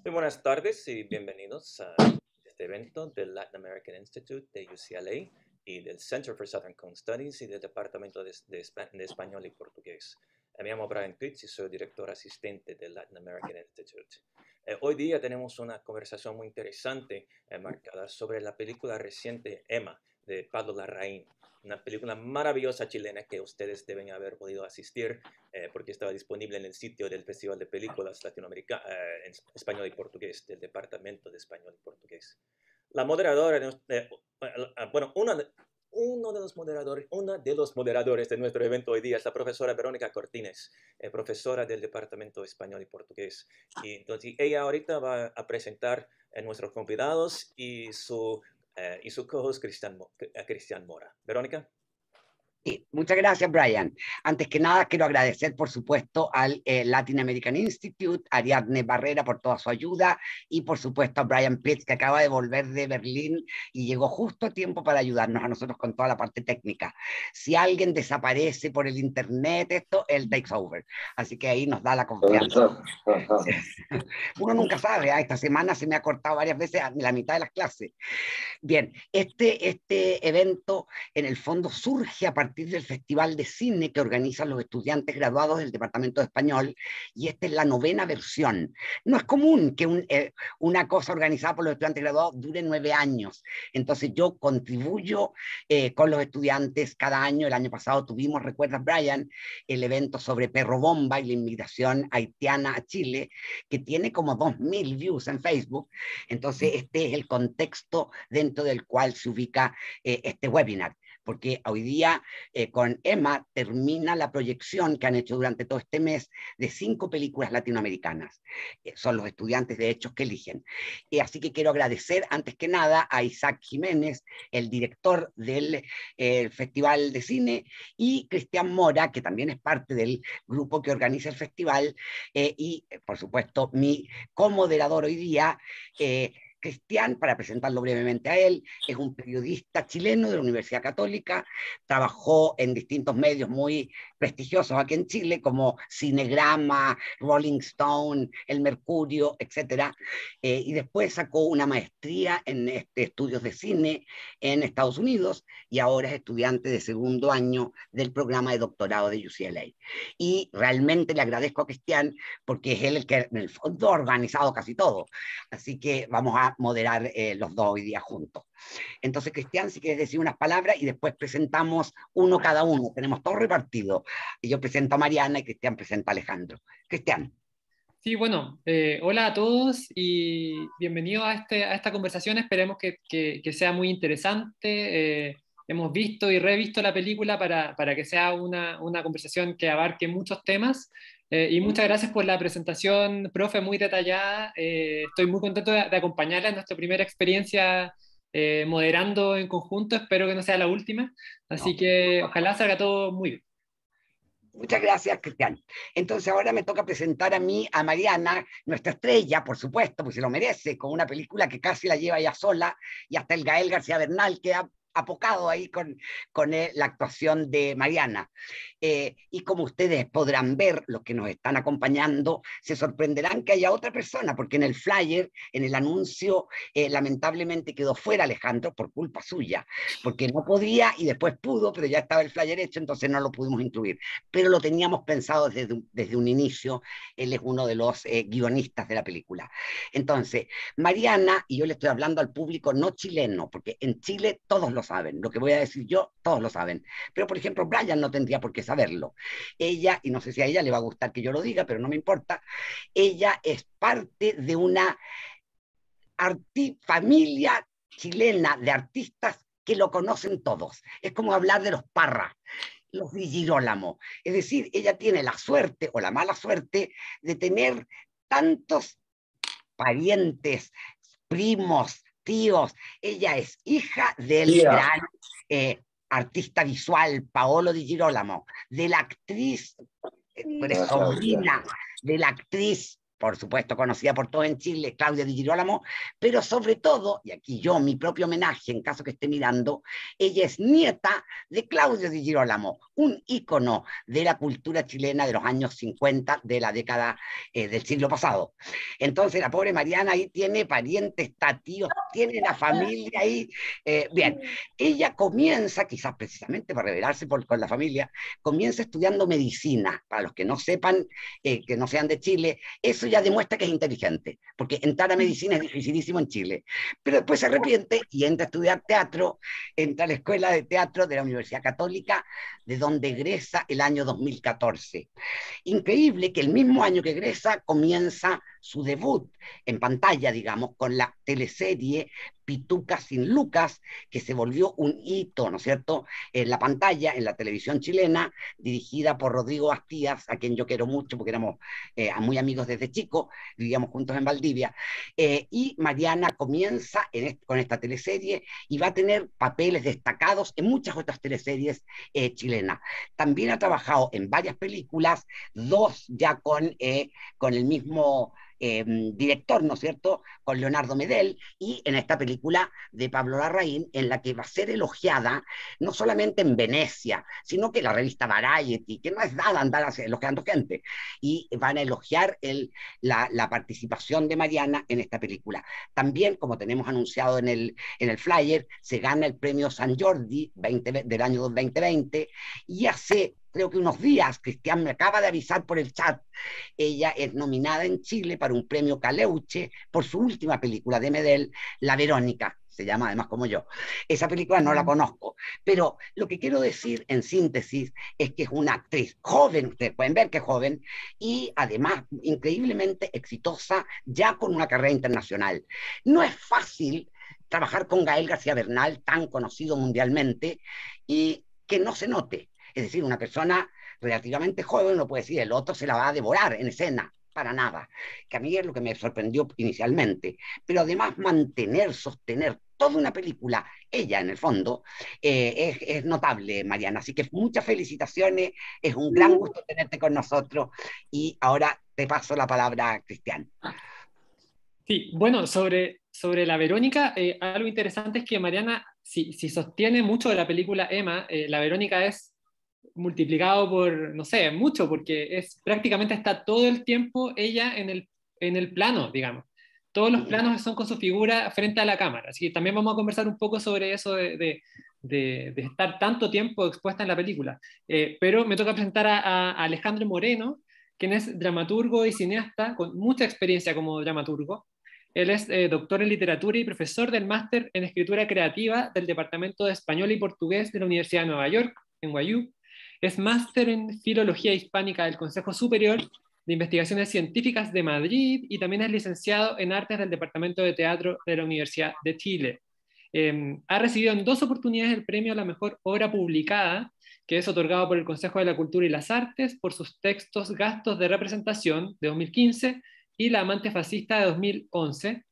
Muy buenas tardes y bienvenidos a este evento del Latin American Institute de UCLA y del Center for Southern Cone Studies y del Departamento de Español y Portugués. Me llamo Brian Pitts y soy director asistente del Latin American Institute. Hoy día tenemos una conversación muy interesante marcada sobre la película reciente Emma de Pablo Larraín, una película maravillosa chilena que ustedes deben haber podido asistir porque estaba disponible en el sitio del Festival de Películas Latinoamericanas en Español y Portugués, del Departamento de Español y Portugués. La moderadora, bueno, uno de los moderadores de nuestro evento hoy día es la profesora Verónica Cortines, profesora del Departamento de Español y Portugués. Y entonces ella ahorita va a presentar a nuestros convidados y su co-host Cristian Mora. Verónica. Sí, muchas gracias, Brian. Antes que nada, quiero agradecer, por supuesto, al Latin American Institute, a Ariadne Barrera por toda su ayuda y, por supuesto, a Brian Pitts, que acaba de volver de Berlín y llegó justo a tiempo para ayudarnos a nosotros con toda la parte técnica. Si alguien desaparece por el internet, él takes over. Así que ahí nos da la confianza. Uno nunca sabe, esta semana se me ha cortado varias veces a la mitad de las clases. Bien, este evento en el fondo surge a partir del Festival de Cine que organizan los estudiantes graduados del Departamento de Español, y esta es la 9ª versión. No es común que una cosa organizada por los estudiantes graduados dure 9 años, entonces yo contribuyo con los estudiantes cada año. El año pasado tuvimos, ¿recuerdas, Brian?, el evento sobre Perro Bomba y la inmigración haitiana a Chile, que tiene como 2000 views en Facebook. Entonces este es el contexto dentro del cual se ubica este webinar, porque hoy día con Emma termina la proyección que han hecho durante todo este mes de 5 películas latinoamericanas. Son los estudiantes de hecho que eligen. Así que quiero agradecer antes que nada a Isaac Jiménez, el director del Festival de Cine, y Cristian Mora, que también es parte del grupo que organiza el festival, y por supuesto mi comoderador hoy día. Cristian, para presentarlo brevemente a él, es un periodista chileno de la Universidad Católica, trabajó en distintos medios muy prestigiosos aquí en Chile, como Cinegrama, Rolling Stone, El Mercurio, etc. Y después sacó una maestría en estudios de cine en Estados Unidos, y ahora es estudiante de 2º año del programa de doctorado de UCLA. Y realmente le agradezco a Cristian porque es él el que en el fondo ha organizado casi todo. Así que vamos a moderar los dos hoy día juntos. Entonces, Cristian, si quieres decir unas palabras y después presentamos uno cada uno. Tenemos todo repartido. Y yo presento a Mariana y Cristian presenta a Alejandro. Cristian. Sí, bueno, hola a todos y bienvenidos a esta conversación. Esperemos que sea muy interesante. Hemos visto y revisto la película para que sea una conversación que abarque muchos temas. Y muchas gracias por la presentación, profe, muy detallada. Estoy muy contento de acompañarla en nuestra primera experiencia moderando en conjunto. Espero que no sea la última. Así que ojalá salga todo muy bien. Muchas gracias, Cristian. Entonces ahora me toca presentar a mí, a Mariana, nuestra estrella, por supuesto, pues se lo merece, con una película que casi la lleva ella sola, y hasta el Gael García Bernal queda apocado ahí con la actuación de Mariana. Y como ustedes podrán ver, los que nos están acompañando, se sorprenderán que haya otra persona, porque en el flyer, en el anuncio, lamentablemente quedó fuera Alejandro por culpa suya, porque no podía y después pudo, pero ya estaba el flyer hecho, entonces no lo pudimos incluir. Pero lo teníamos pensado desde un inicio. Él es uno de los guionistas de la película. Entonces, Mariana, y yo le estoy hablando al público no chileno, porque en Chile todos lo saben, lo que voy a decir yo, todos lo saben, pero por ejemplo Brian no tendría por qué saberlo. Ella, y no sé si a ella le va a gustar que yo lo diga, pero no me importa, ella es parte de una familia chilena de artistas que lo conocen todos. Es como hablar de los Parra, los Di Girolamo. Es decir, ella tiene la suerte o la mala suerte de tener tantos parientes, primos, tíos. Ella es hija del gran artista visual Paolo Di Girolamo, de la actriz, sobrina de la actriz por supuesto conocida por todos en Chile, Claudia Di Girolamo, pero sobre todo, y aquí yo mi propio homenaje en caso que esté mirando, ella es nieta de Claudio Di Girolamo, un ícono de la cultura chilena de los años 50 de la década del siglo pasado. Entonces la pobre Mariana ahí tiene parientes, tíos, tiene la familia ahí. Bien, ella comienza, quizás precisamente para revelarse con la familia, comienza estudiando medicina. Para los que no sepan, que no sean de Chile, eso ya demuestra que es inteligente, porque entrar a medicina es dificilísimo en Chile. Pero después se arrepiente y entra a estudiar teatro, entra a la Escuela de Teatro de la Universidad Católica, de donde egresa el año 2014. Increíble que el mismo año que egresa comienza su debut en pantalla, digamos, con la teleserie Pituca sin Lucas, que se volvió un hito, ¿no es cierto?, en la pantalla, en la televisión chilena, dirigida por Rodrigo Bastías, a quien yo quiero mucho porque éramos muy amigos desde chico, vivíamos juntos en Valdivia, y Mariana comienza con esta teleserie y va a tener papeles destacados en muchas otras teleseries chilenas. También ha trabajado en varias películas, dos ya con el mismo director, ¿no es cierto?, con Leonardo Medel, y en esta película de Pablo Larraín, en la que va a ser elogiada no solamente en Venecia, sino que la revista Variety, que no es nada andar elogiando gente, y van a elogiar la participación de Mariana en esta película. También, como tenemos anunciado en el flyer, se gana el premio San Jordi del año 2020, y hace creo que unos días, Cristian me acaba de avisar por el chat, ella es nominada en Chile para un premio Caleuche por su última película de Medel, La Verónica, se llama además como yo. Esa película no la conozco, pero lo que quiero decir en síntesis es que es una actriz joven, ustedes pueden ver que es joven, y además increíblemente exitosa, ya con una carrera internacional. No es fácil trabajar con Gael García Bernal, tan conocido mundialmente, y que no se note. Es decir, una persona relativamente joven no puede decir, el otro se la va a devorar en escena, para nada, que a mí es lo que me sorprendió inicialmente, pero además sostener toda una película, ella en el fondo, es notable, Mariana, así que muchas felicitaciones, es un gran gusto tenerte con nosotros, y ahora te paso la palabra a Cristian. Sí, bueno, sobre la Verónica, algo interesante es que Mariana, si sostiene mucho de la película Emma, la Verónica es multiplicado por, no sé, mucho, porque prácticamente está todo el tiempo ella en el plano, digamos. Todos los planos son con su figura frente a la cámara. Así que también vamos a conversar un poco sobre eso de estar tanto tiempo expuesta en la película. Pero me toca presentar a Alejandro Moreno, quien es dramaturgo y cineasta con mucha experiencia como dramaturgo. Él es doctor en literatura y profesor del máster en escritura creativa del Departamento de Español y Portugués de la Universidad de Nueva York, en NYU. Es máster en Filología Hispánica del Consejo Superior de Investigaciones Científicas de Madrid y también es licenciado en Artes del Departamento de Teatro de la Universidad de Chile. Ha recibido en 2 oportunidades el premio a la mejor obra publicada, que es otorgado por el Consejo de la Cultura y las Artes por sus textos Gastos de Representación de 2015 y La Amante Fascista de 2011.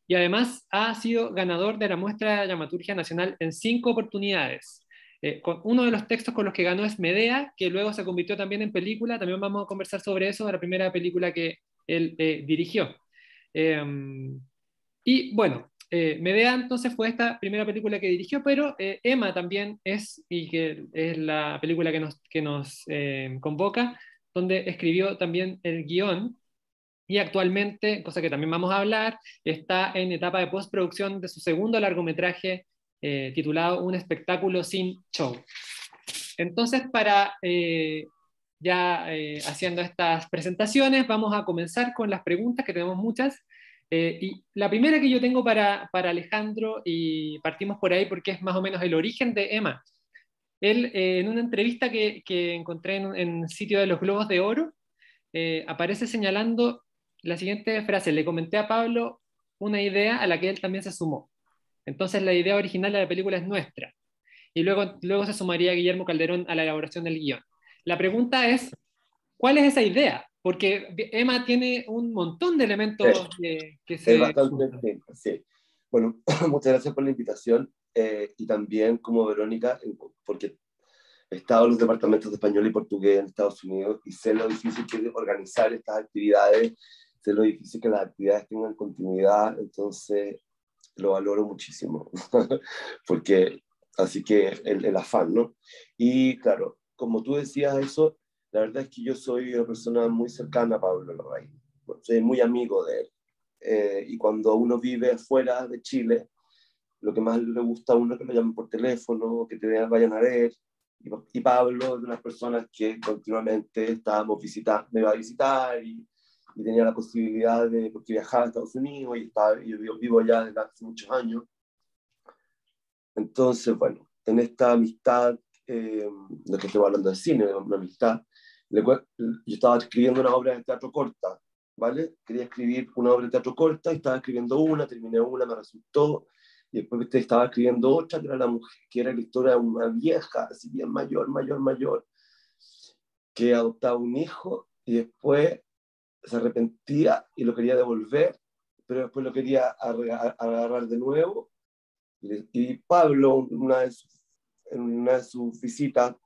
Y además ha sido ganador de la Muestra de Dramaturgia Nacional en 5 oportunidades. Con uno de los textos con los que ganó es Medea, que luego se convirtió también en película. También vamos a conversar sobre eso, de la primera película que él dirigió. Y bueno, Medea entonces fue esta primera película que dirigió, pero Emma también es, y que es la película que nos convoca, donde escribió también el guión. Y actualmente, cosa que también vamos a hablar, está en etapa de postproducción de su segundo largometraje titulado Un espectáculo sin show. Entonces, para haciendo estas presentaciones, vamos a comenzar con las preguntas, que tenemos muchas. Y la primera que yo tengo para Alejandro, y partimos por ahí porque es más o menos el origen de Emma. Él, en una entrevista que encontré en el sitio de los Globos de Oro, aparece señalando la siguiente frase: le comenté a Pablo una idea a la que él también se sumó. Entonces la idea original de la película es nuestra. Y luego se sumaría Guillermo Calderón a la elaboración del guión. La pregunta es, ¿cuál es esa idea? Porque Emma tiene un montón de elementos que se... Es bastante, sí. Bueno, muchas gracias por la invitación, y también como Verónica, porque he estado en los departamentos de español y portugués en Estados Unidos y sé lo difícil que es organizar estas actividades sé lo difícil que las actividades tengan continuidad, entonces lo valoro muchísimo, porque así que el afán, ¿no? Y claro, como tú decías eso, la verdad es que yo soy una persona muy cercana a Pablo Larraín, soy muy amigo de él, y cuando uno vive fuera de Chile, lo que más le gusta a uno es que lo llamen por teléfono, que te vayan a ver, y Pablo es de las personas que continuamente me iba a visitar y tenía la posibilidad de, porque viajaba a Estados Unidos y yo vivo allá desde hace muchos años. Entonces, bueno, en esta amistad, de que estoy hablando de cine, una amistad, yo estaba escribiendo una obra de teatro corta, ¿vale? Quería escribir una obra de teatro corta y estaba escribiendo una, terminé una, me resultó, y después estaba escribiendo otra, que era la mujer, que era la historia de una vieja, así bien mayor, que adoptaba un hijo y después se arrepentía y lo quería devolver, pero después lo quería agarrar de nuevo. Y Pablo, en una de sus visitas, a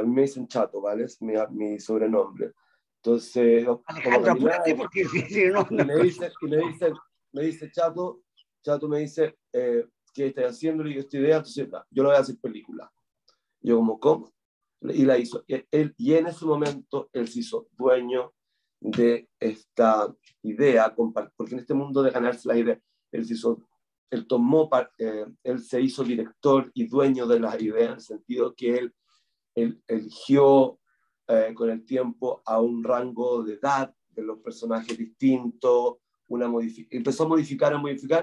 mí me dicen Chato, ¿vale? Es mi sobrenombre. Entonces, como Alejandro, caminar, apúrate porque si no, y me dice Chato me dice, ¿qué estás haciendo? Le digo, esta idea, entonces yo lo voy a hacer película. Yo como, ¿cómo? Y la hizo. Y en ese momento él se hizo dueño de esta idea, porque en este mundo de ganarse la idea, él se hizo director y dueño de las ideas, en el sentido que él eligió con el tiempo a un rango de edad de los personajes distintos, empezó a modificar,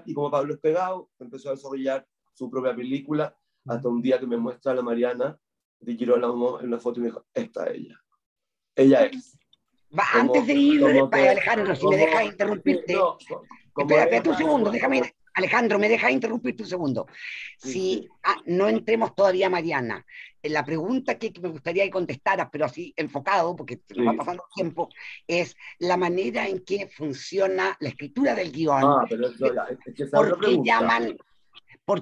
y como Pablo es pegado, empezó a desarrollar su propia película, hasta un día que me muestra a la Mariana de Girolamo en una foto y me dijo, esta es ella. Ella es. Antes de ir, Como que, Alejandro, si me dejas interrumpirte, no, como espérate un ella, segundo, déjame, Alejandro, me dejas interrumpirte un segundo. sí, Si sí. no entremos todavía, Mariana, la pregunta que me gustaría que contestaras, pero así enfocado, porque se nos va Sí. pasando el tiempo, es la manera en que funciona la escritura del guión. Pero eso ya, es que esa es ¿Por otra qué pregunta.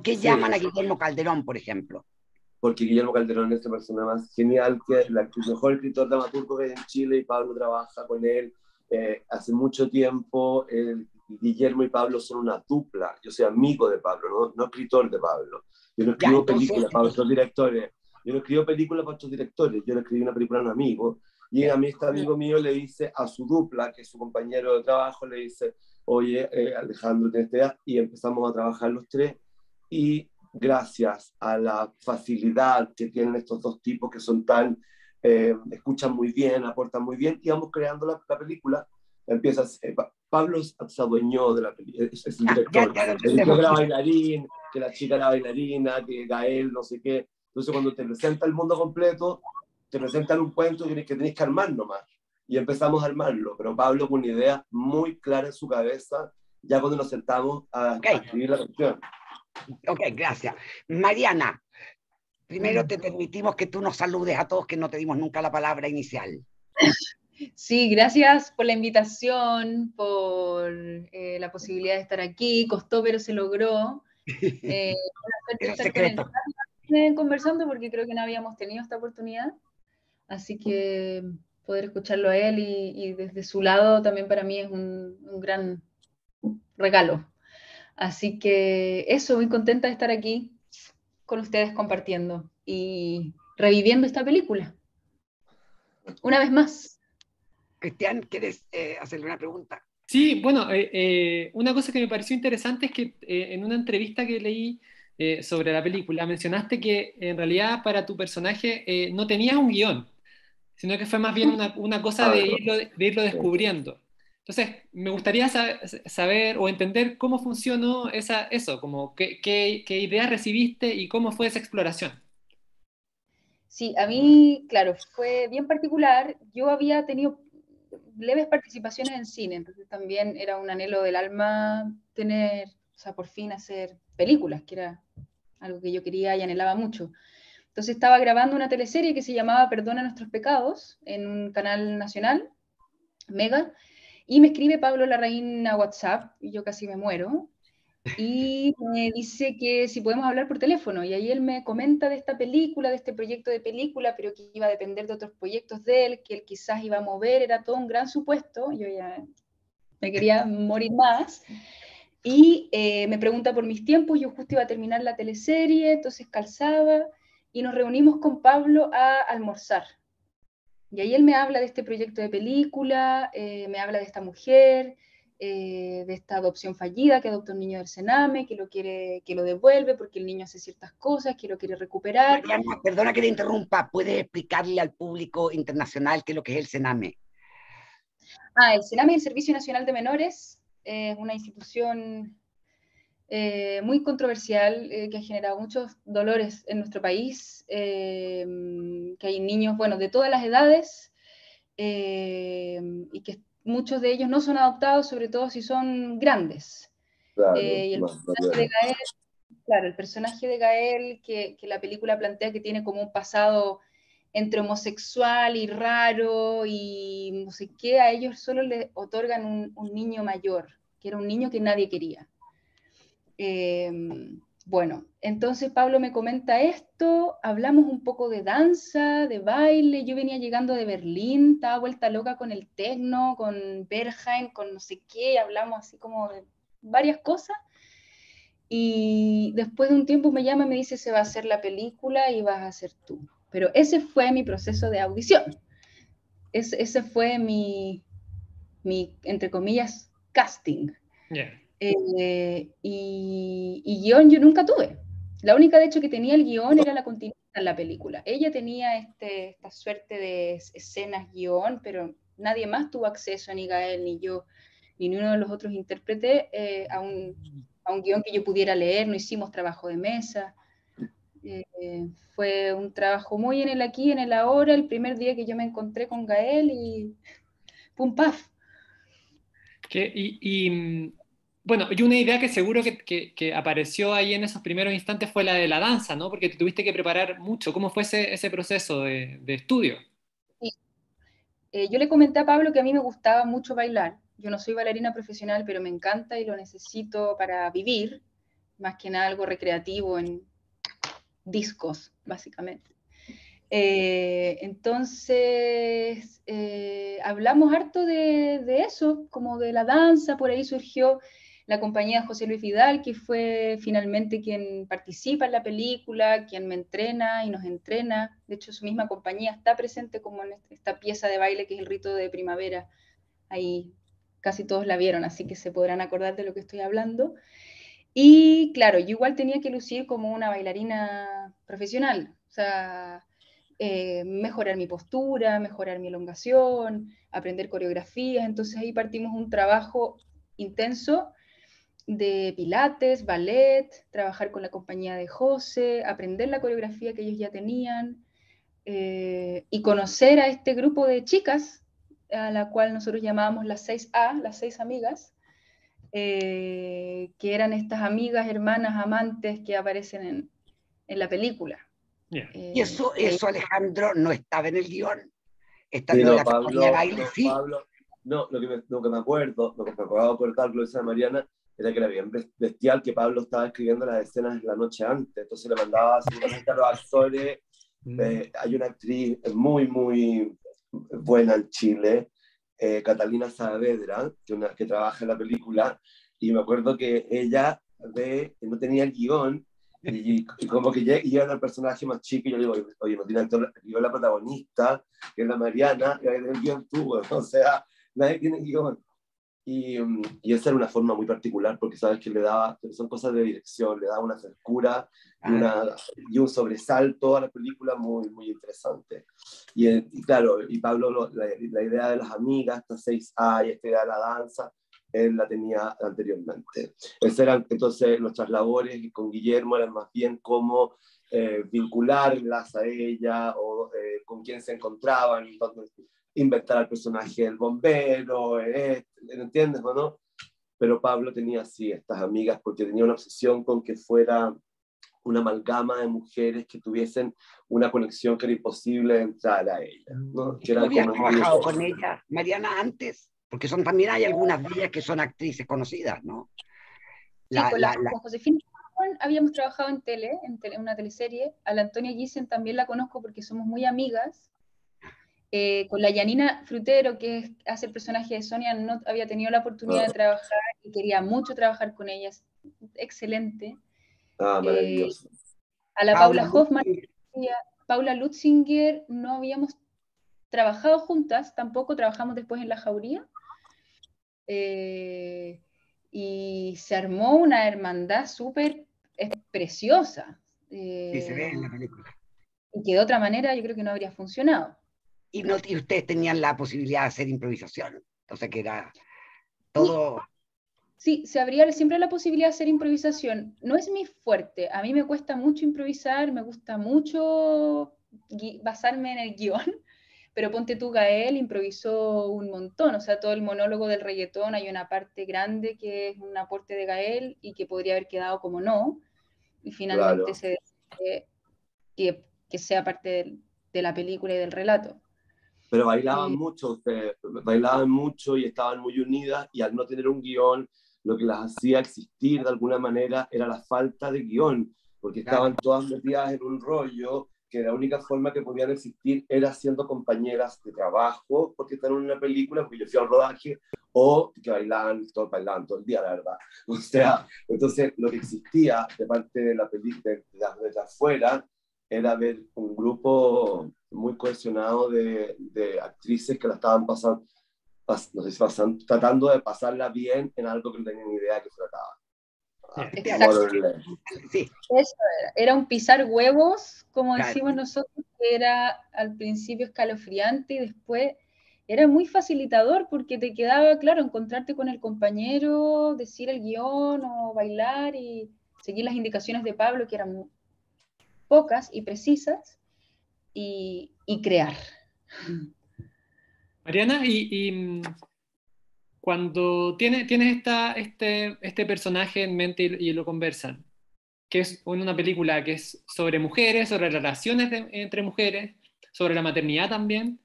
Sí, llaman a Guillermo Calderón, por ejemplo? porque Guillermo Calderón es la persona más genial, el mejor escritor dramaturgo que hay en Chile, y Pablo trabaja con él hace mucho tiempo. Guillermo y Pablo son una dupla. Yo soy amigo de Pablo, no escritor de Pablo. Yo no Ya, escribo entonces, películas para otros directores. Yo no escribo películas para otros directores. Yo le escribí una película a un amigo, y a mí este amigo mío le dice a su dupla, que es su compañero de trabajo, le dice, oye, Alejandro, tienes esta idea, y empezamos a trabajar los tres, y gracias a la facilidad que tienen estos dos tipos que son tan, escuchan muy bien, aportan muy bien, y vamos creando la película. Pablo se adueñó de la película, es el director. ya lo Le dijo que entendemos. era bailarín, que la chica era bailarina, que Gael, no sé qué. Entonces, cuando te presenta el mundo completo, te presentan un cuento que tenés que armar nomás. Y empezamos a armarlo, pero Pablo con una idea muy clara en su cabeza, ya cuando nos sentamos a escribir la canción. Ok, gracias. Mariana, primero te permitimos que tú nos saludes a todos, que no te dimos nunca la palabra inicial. Sí, gracias por la invitación, por la posibilidad de estar aquí. Costó, pero se logró. Una suerte estar con él conversando, porque creo que no habíamos tenido esta oportunidad. Así que poder escucharlo a él y desde su lado también para mí es un gran regalo. Así que eso, muy contenta de estar aquí con ustedes compartiendo y reviviendo esta película. Una vez más. Cristian, ¿quieres hacerle una pregunta? Sí, bueno, una cosa que me pareció interesante es que en una entrevista que leí sobre la película mencionaste que en realidad para tu personaje no tenías un guión, sino que fue más bien una cosa de irlo descubriendo. Entonces, me gustaría saber o entender cómo funcionó eso, como qué ideas recibiste y cómo fue esa exploración. Sí, a mí, claro, fue bien particular. Yo había tenido leves participaciones en cine, entonces también era un anhelo del alma tener, o sea, por fin hacer películas, que era algo que yo quería y anhelaba mucho. Entonces estaba grabando una teleserie que se llamaba Perdona nuestros pecados en un canal nacional, Mega, y me escribe Pablo Larraín a WhatsApp, y yo casi me muero, y me dice que si podemos hablar por teléfono, y ahí él me comenta de esta película, de este proyecto de película, pero que iba a depender de otros proyectos de él, que él quizás iba a mover, era todo un gran supuesto, yo ya me quería morir más, y me pregunta por mis tiempos, yo justo iba a terminar la teleserie, entonces calzaba, y nos reunimos con Pablo a almorzar. Y ahí él me habla de este proyecto de película, me habla de esta mujer, de esta adopción fallida, que adopta un niño del Sename, que lo quiere, que lo devuelve porque el niño hace ciertas cosas, que lo quiere recuperar. Mariana, perdona que te interrumpa, ¿puedes explicarle al público internacional qué es lo que es el Sename? El Sename, el Servicio Nacional de Menores, es una institución muy controversial, que ha generado muchos dolores en nuestro país, que hay niños, bueno, de todas las edades, y que muchos de ellos no son adoptados, sobre todo si son grandes. Claro, Y el personaje de Gael, claro, el personaje de Gael, que la película plantea que tiene como un pasado entre homosexual y raro y no sé qué, a ellos solo les otorgan un niño mayor, que era un niño que nadie quería. Bueno, entonces Pablo me comenta esto, hablamos un poco de danza, de baile, yo venía llegando de Berlín, estaba vuelta loca con el techno, con Berghain, con no sé qué, hablamos así como de varias cosas, y después de un tiempo me llama y me dice, se va a hacer la película y vas a ser tú. Pero ese fue mi proceso de audición, ese fue mi, entre comillas, casting. Yeah. Y guión yo nunca tuve. La única, de hecho, que tenía el guión era la continuidad en la película. Ella tenía esta suerte de escenas guión, pero nadie más tuvo acceso, ni Gael, ni yo, ni uno de los otros intérpretes, a un guión que yo pudiera leer. No hicimos trabajo de mesa. Fue un trabajo muy en el aquí, en el ahora, el primer día que yo me encontré con Gael y pum, paf. Bueno, y una idea que seguro que apareció ahí en esos primeros instantes fue la de la danza, ¿no? Porque te tuviste que preparar mucho. ¿Cómo fue ese proceso de estudio? Sí. Yo le comenté a Pablo que a mí me gustaba mucho bailar. Yo no soy bailarina profesional, pero me encanta y lo necesito para vivir, más que nada algo recreativo en discos, básicamente. Entonces, hablamos harto de eso, como de la danza, por ahí surgió la compañía de José Luis Vidal, que fue finalmente quien participa en la película, quien me entrena y nos entrena. De hecho, su misma compañía está presente como en esta pieza de baile que es el Rito de Primavera. Ahí casi todos la vieron, así que se podrán acordar de lo que estoy hablando. Y claro, yo igual tenía que lucir como una bailarina profesional, o sea, mejorar mi postura, mejorar mi elongación, aprender coreografías. Entonces ahí partimos un trabajo intenso de pilates, ballet, trabajar con la compañía de José, aprender la coreografía que ellos ya tenían, y conocer a este grupo de chicas, a la cual nosotros llamábamos las 6A, las 6 amigas, que eran estas amigas, hermanas, amantes que aparecen en la película. Yeah. Y eso, Alejandro, no estaba en el guión. Sí, Lo de no, la compañía de baile, no, sí. Pablo, no, lo que me acuerdo, lo que me acababa de acordar, lo dice Mariana, era que era bien bestial que Pablo estaba escribiendo las escenas la noche antes, entonces le mandaba seguramente a los actores. Hay una actriz muy, muy buena en Chile, Catalina Saavedra, que trabaja en la película, y me acuerdo que ella no tenía el guión, y como que iban al personaje más chico, y yo le digo, oye, no tiene actor, yo la protagonista, que es la Mariana, y el guión tú, o sea, nadie tiene guión. Y esa era una forma muy particular, porque sabes que son cosas de dirección, le da una frescura y un sobresalto a la película muy, muy interesante. Y claro, y Pablo, la idea de las amigas, esta 6A y esta idea de la danza, él la tenía anteriormente. Esas eran entonces nuestras labores con Guillermo, eran más bien cómo vincularlas a ella o con quién se encontraban, inventar al personaje del bombero, ¿entiendes o no? Pero Pablo tenía así estas amigas porque tenía una obsesión con que fuera una amalgama de mujeres que tuviesen una conexión que era imposible entrar a ella, ¿no? Que ¿Tú era habías como trabajado con ella, Mariana, antes? Porque también hay algunas de ellas que son actrices conocidas, ¿no? Sí, con Josefina habíamos trabajado en en una teleserie. A la Antonia Gissen también la conozco porque somos muy amigas. Con la Yanina Frutero, que hace el personaje de Sonia, no había tenido la oportunidad de trabajar y quería mucho trabajar con ella. Es excelente. Maravilloso. A la Paula Hoffman y a Paula Lutzinger no habíamos trabajado juntas, tampoco trabajamos después en La Jauría. Y se armó una hermandad súper preciosa. Sí, se ve en la película. Y que de otra manera yo creo que no habría funcionado. Y ustedes tenían la posibilidad de hacer improvisación, entonces que era todo... Sí, se abría siempre la posibilidad de hacer improvisación. No es mi fuerte, a mí me cuesta mucho improvisar, me gusta mucho basarme en el guión, pero ponte tú, Gael improvisó un montón, o sea, todo el monólogo del reggaetón, hay una parte grande que es un aporte de Gael y que podría haber quedado como no, y finalmente se decide que sea parte de la película y del relato. Pero bailaban mucho ustedes, bailaban mucho y estaban muy unidas, y al no tener un guión, lo que las hacía existir de alguna manera era la falta de guión, porque estaban todas metidas en un rollo que la única forma que podían existir era siendo compañeras de trabajo, porque están en una película, porque yo fui al rodaje, o que bailaban todo el día, la verdad. O sea, entonces lo que existía de parte de la película, de afuera, era ver un grupo muy cohesionado de actrices que la estaban pasando, no sé si tratando de pasarla bien en algo que no tenían ni idea de que se trataba. Sí. Eso era un pisar huevos, como decimos nosotros, que era al principio escalofriante y después era muy facilitador porque te quedaba, claro, encontrarte con el compañero, decir el guión o bailar y seguir las indicaciones de Pablo, que eran pocas y precisas, y crear. Mariana, cuando tienes este personaje en mente y lo conversan, que es una película que es sobre mujeres, sobre relaciones entre mujeres, sobre la maternidad también,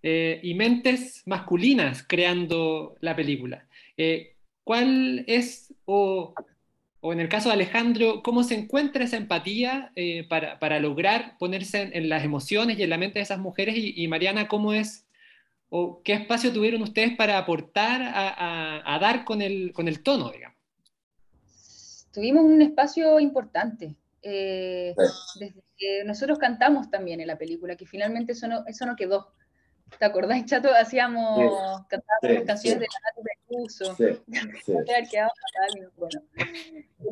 y mentes masculinas creando la película. ¿Cuál es, o en el caso de Alejandro, cómo se encuentra esa empatía para lograr ponerse en las emociones y en la mente de esas mujeres? Y Mariana, ¿cómo es, o qué espacio tuvieron ustedes para aportar a dar con el tono, digamos? Tuvimos un espacio importante. Desde que nosotros cantamos también en la película, que finalmente eso no quedó. ¿Te acordás, Chato? Cantábamos canciones de la Nati Peluso. Bueno.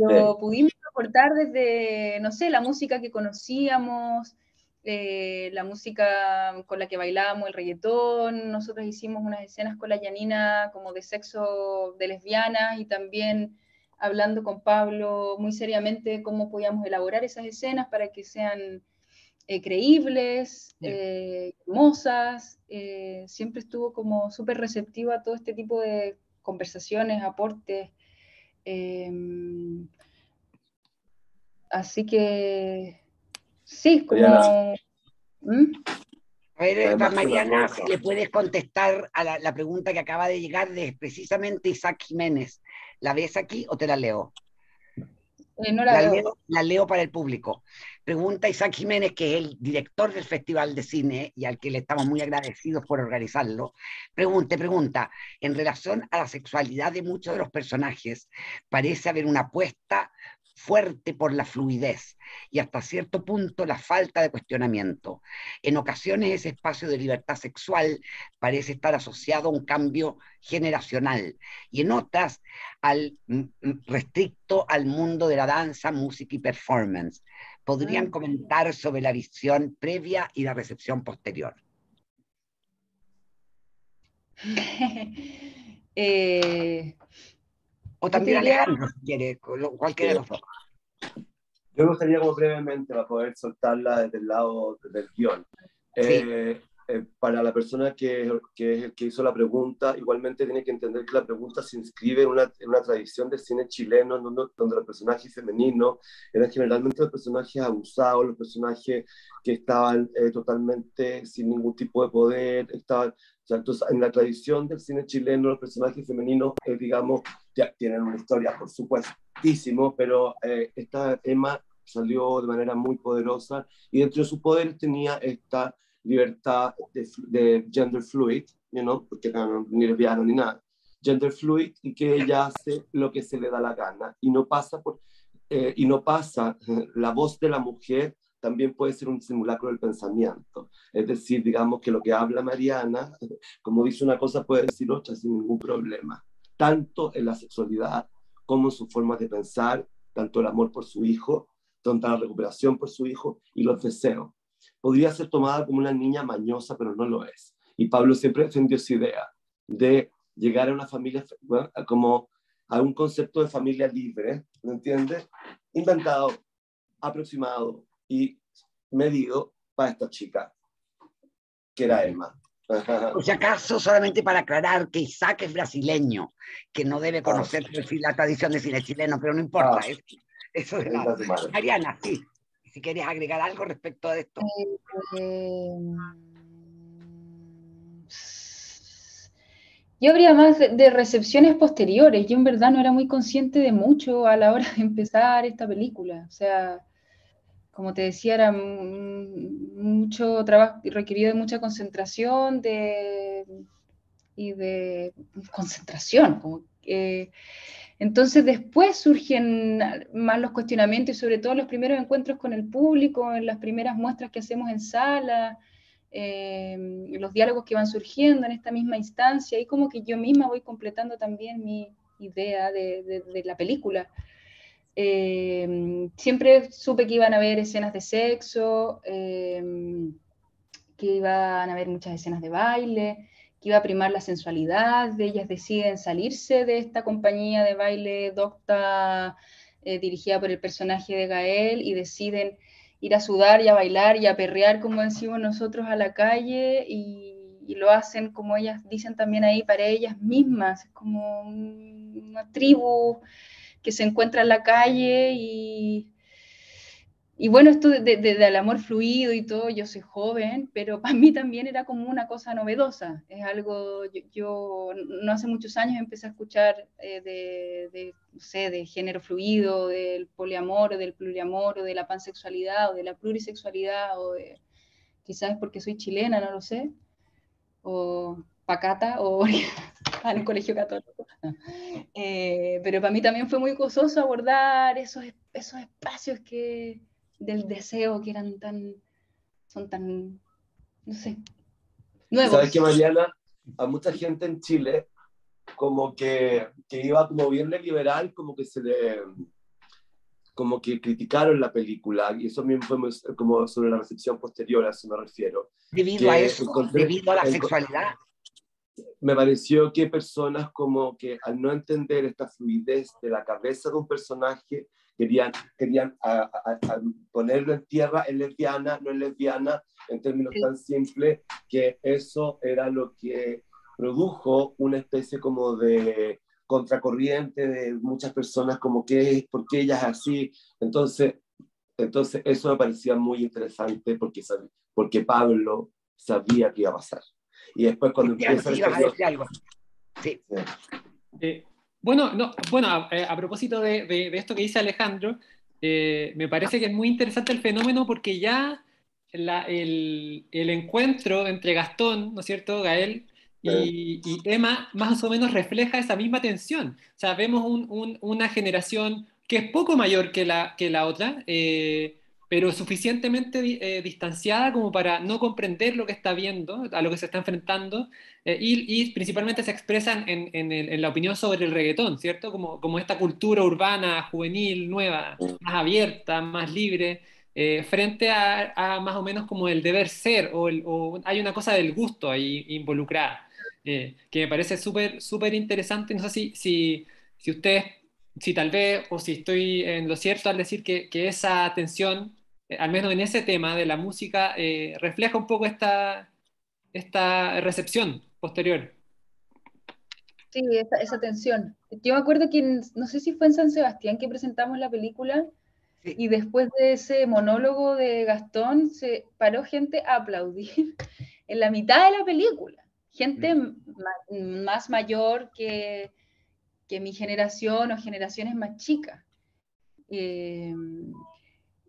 Pero pudimos aportar desde, no sé, la música que conocíamos, la música con la que bailábamos, el reggaetón. Nosotros hicimos unas escenas con la Yanina como de sexo de lesbianas y también hablando con Pablo muy seriamente cómo podíamos elaborar esas escenas para que sean creíbles, hermosas. Siempre estuvo como súper receptiva a todo este tipo de conversaciones, aportes. Así que sí, como... A ver, Mariana, si le puedes contestar a la pregunta que acaba de llegar de precisamente Isaac Jiménez. ¿La ves aquí o te la leo? No la veo. La leo para el público. Pregunta Isaac Jiménez, que es el director del Festival de Cine y al que le estamos muy agradecidos por organizarlo. Pregunta, en relación a la sexualidad de muchos de los personajes, parece haber una apuesta fuerte por la fluidez y hasta cierto punto la falta de cuestionamiento. En ocasiones ese espacio de libertad sexual parece estar asociado a un cambio generacional y en otras restricto al mundo de la danza, música y performance. ¿Podrían comentar sobre la visión previa y la recepción posterior? O también Alejandro, si quiere, cualquiera de los dos. Yo me gustaría como brevemente, para poder soltarla desde el lado del guión. Para la persona que hizo la pregunta, igualmente tiene que entender que la pregunta se inscribe en una tradición del cine chileno donde los personajes femeninos eran generalmente los personajes abusados, los personajes que estaban totalmente sin ningún tipo de poder, estaban O sea, entonces, en la tradición del cine chileno, los personajes femeninos, digamos, ya tienen una historia, por supuestísimo, pero esta Emma salió de manera muy poderosa y dentro de sus poderes tenía esta libertad de gender fluid, porque no, ni lesbiana ni nada, gender fluid, y que ella hace lo que se le da la gana y no pasa la voz de la mujer también puede ser un simulacro del pensamiento. Es decir, digamos que lo que habla Mariana, como dice una cosa, puede decir otra sin ningún problema. Tanto en la sexualidad como en sus formas de pensar, tanto el amor por su hijo, tanto la recuperación por su hijo y los deseos. Podría ser tomada como una niña mañosa, pero no lo es. Y Pablo siempre defendió esa idea de llegar a una familia, bueno, como a un concepto de familia libre, ¿me entiendes? Inventado, aproximado y medido para esta chica, que era Emma. Por si acaso, solamente para aclarar que Isaac es brasileño, que no debe conocer la tradición de cine chileno, pero no importa. Eso de la... Mariana, sí, si quieres agregar algo respecto a esto. Yo habría más de recepciones posteriores. Yo en verdad no era muy consciente de mucho a la hora de empezar esta película. O sea, como te decía, era mucho trabajo, requerido de mucha concentración y de concentración. Entonces después surgen más los cuestionamientos y sobre todo los primeros encuentros con el público, en las primeras muestras que hacemos en sala, los diálogos que van surgiendo en esta misma instancia, y como que yo misma voy completando también mi idea de la película. Siempre supe que iban a haber escenas de sexo, que iban a haber muchas escenas de baile, que iba a primar la sensualidad. Ellas deciden salirse de esta compañía de baile docta, dirigida por el personaje de Gael, y deciden ir a sudar y a bailar y a perrear, como decimos nosotros, a la calle, y lo hacen, como ellas dicen también ahí, para ellas mismas. Es como una tribu que se encuentra en la calle, y bueno, esto del amor fluido y todo, yo soy joven, pero para mí también era como una cosa novedosa. Es algo, yo no hace muchos años empecé a escuchar no sé, de género fluido, del poliamor, o del pluriamor, o de la pansexualidad, o de la plurisexualidad, quizás es porque soy chilena, no lo sé, o pacata, o en el colegio católico. Pero para mí también fue muy gozoso abordar esos espacios del deseo que son tan, no sé, nuevos. ¿Sabes qué, Mariana? A mucha gente en Chile, como que iba como bien liberal, como que criticaron la película, y eso mismo fue como sobre la recepción posterior, a eso me refiero. Debido a eso, debido a la sexualidad. Me pareció que personas como que al no entender esta fluidez de la cabeza de un personaje, querían ponerlo en tierra, es lesbiana, no es lesbiana, en términos tan simples, que eso era lo que produjo una especie como de contracorriente de muchas personas, como que ¿por qué ella es así? Entonces eso me parecía muy interesante porque Pablo sabía que iba a pasar. Y después cuando empieza... Sí, vas a decir algo. Sí. Bueno, a propósito de esto que dice Alejandro, me parece que es muy interesante el fenómeno, porque ya el encuentro entre Gastón, ¿no es cierto?, Gael, y Emma más o menos refleja esa misma tensión. O sea, vemos una generación que es poco mayor que la otra, pero suficientemente distanciada como para no comprender lo que está viendo, a lo que se está enfrentando, y principalmente se expresan en la opinión sobre el reggaetón, ¿cierto? Como esta cultura urbana, juvenil, nueva, más abierta, más libre, frente a más o menos como el deber ser, o hay una cosa del gusto ahí involucrada, que me parece súper interesante. No sé si ustedes, si tal vez, o si estoy en lo cierto al decir que esa tensión, al menos en ese tema de la música, refleja un poco esta recepción posterior. Sí, esa tensión. Yo me acuerdo que, no sé si fue en San Sebastián que presentamos la película, sí, y después de ese monólogo de Gastón se paró gente a aplaudir en la mitad de la película. gente más mayor que mi generación o generaciones más chicas.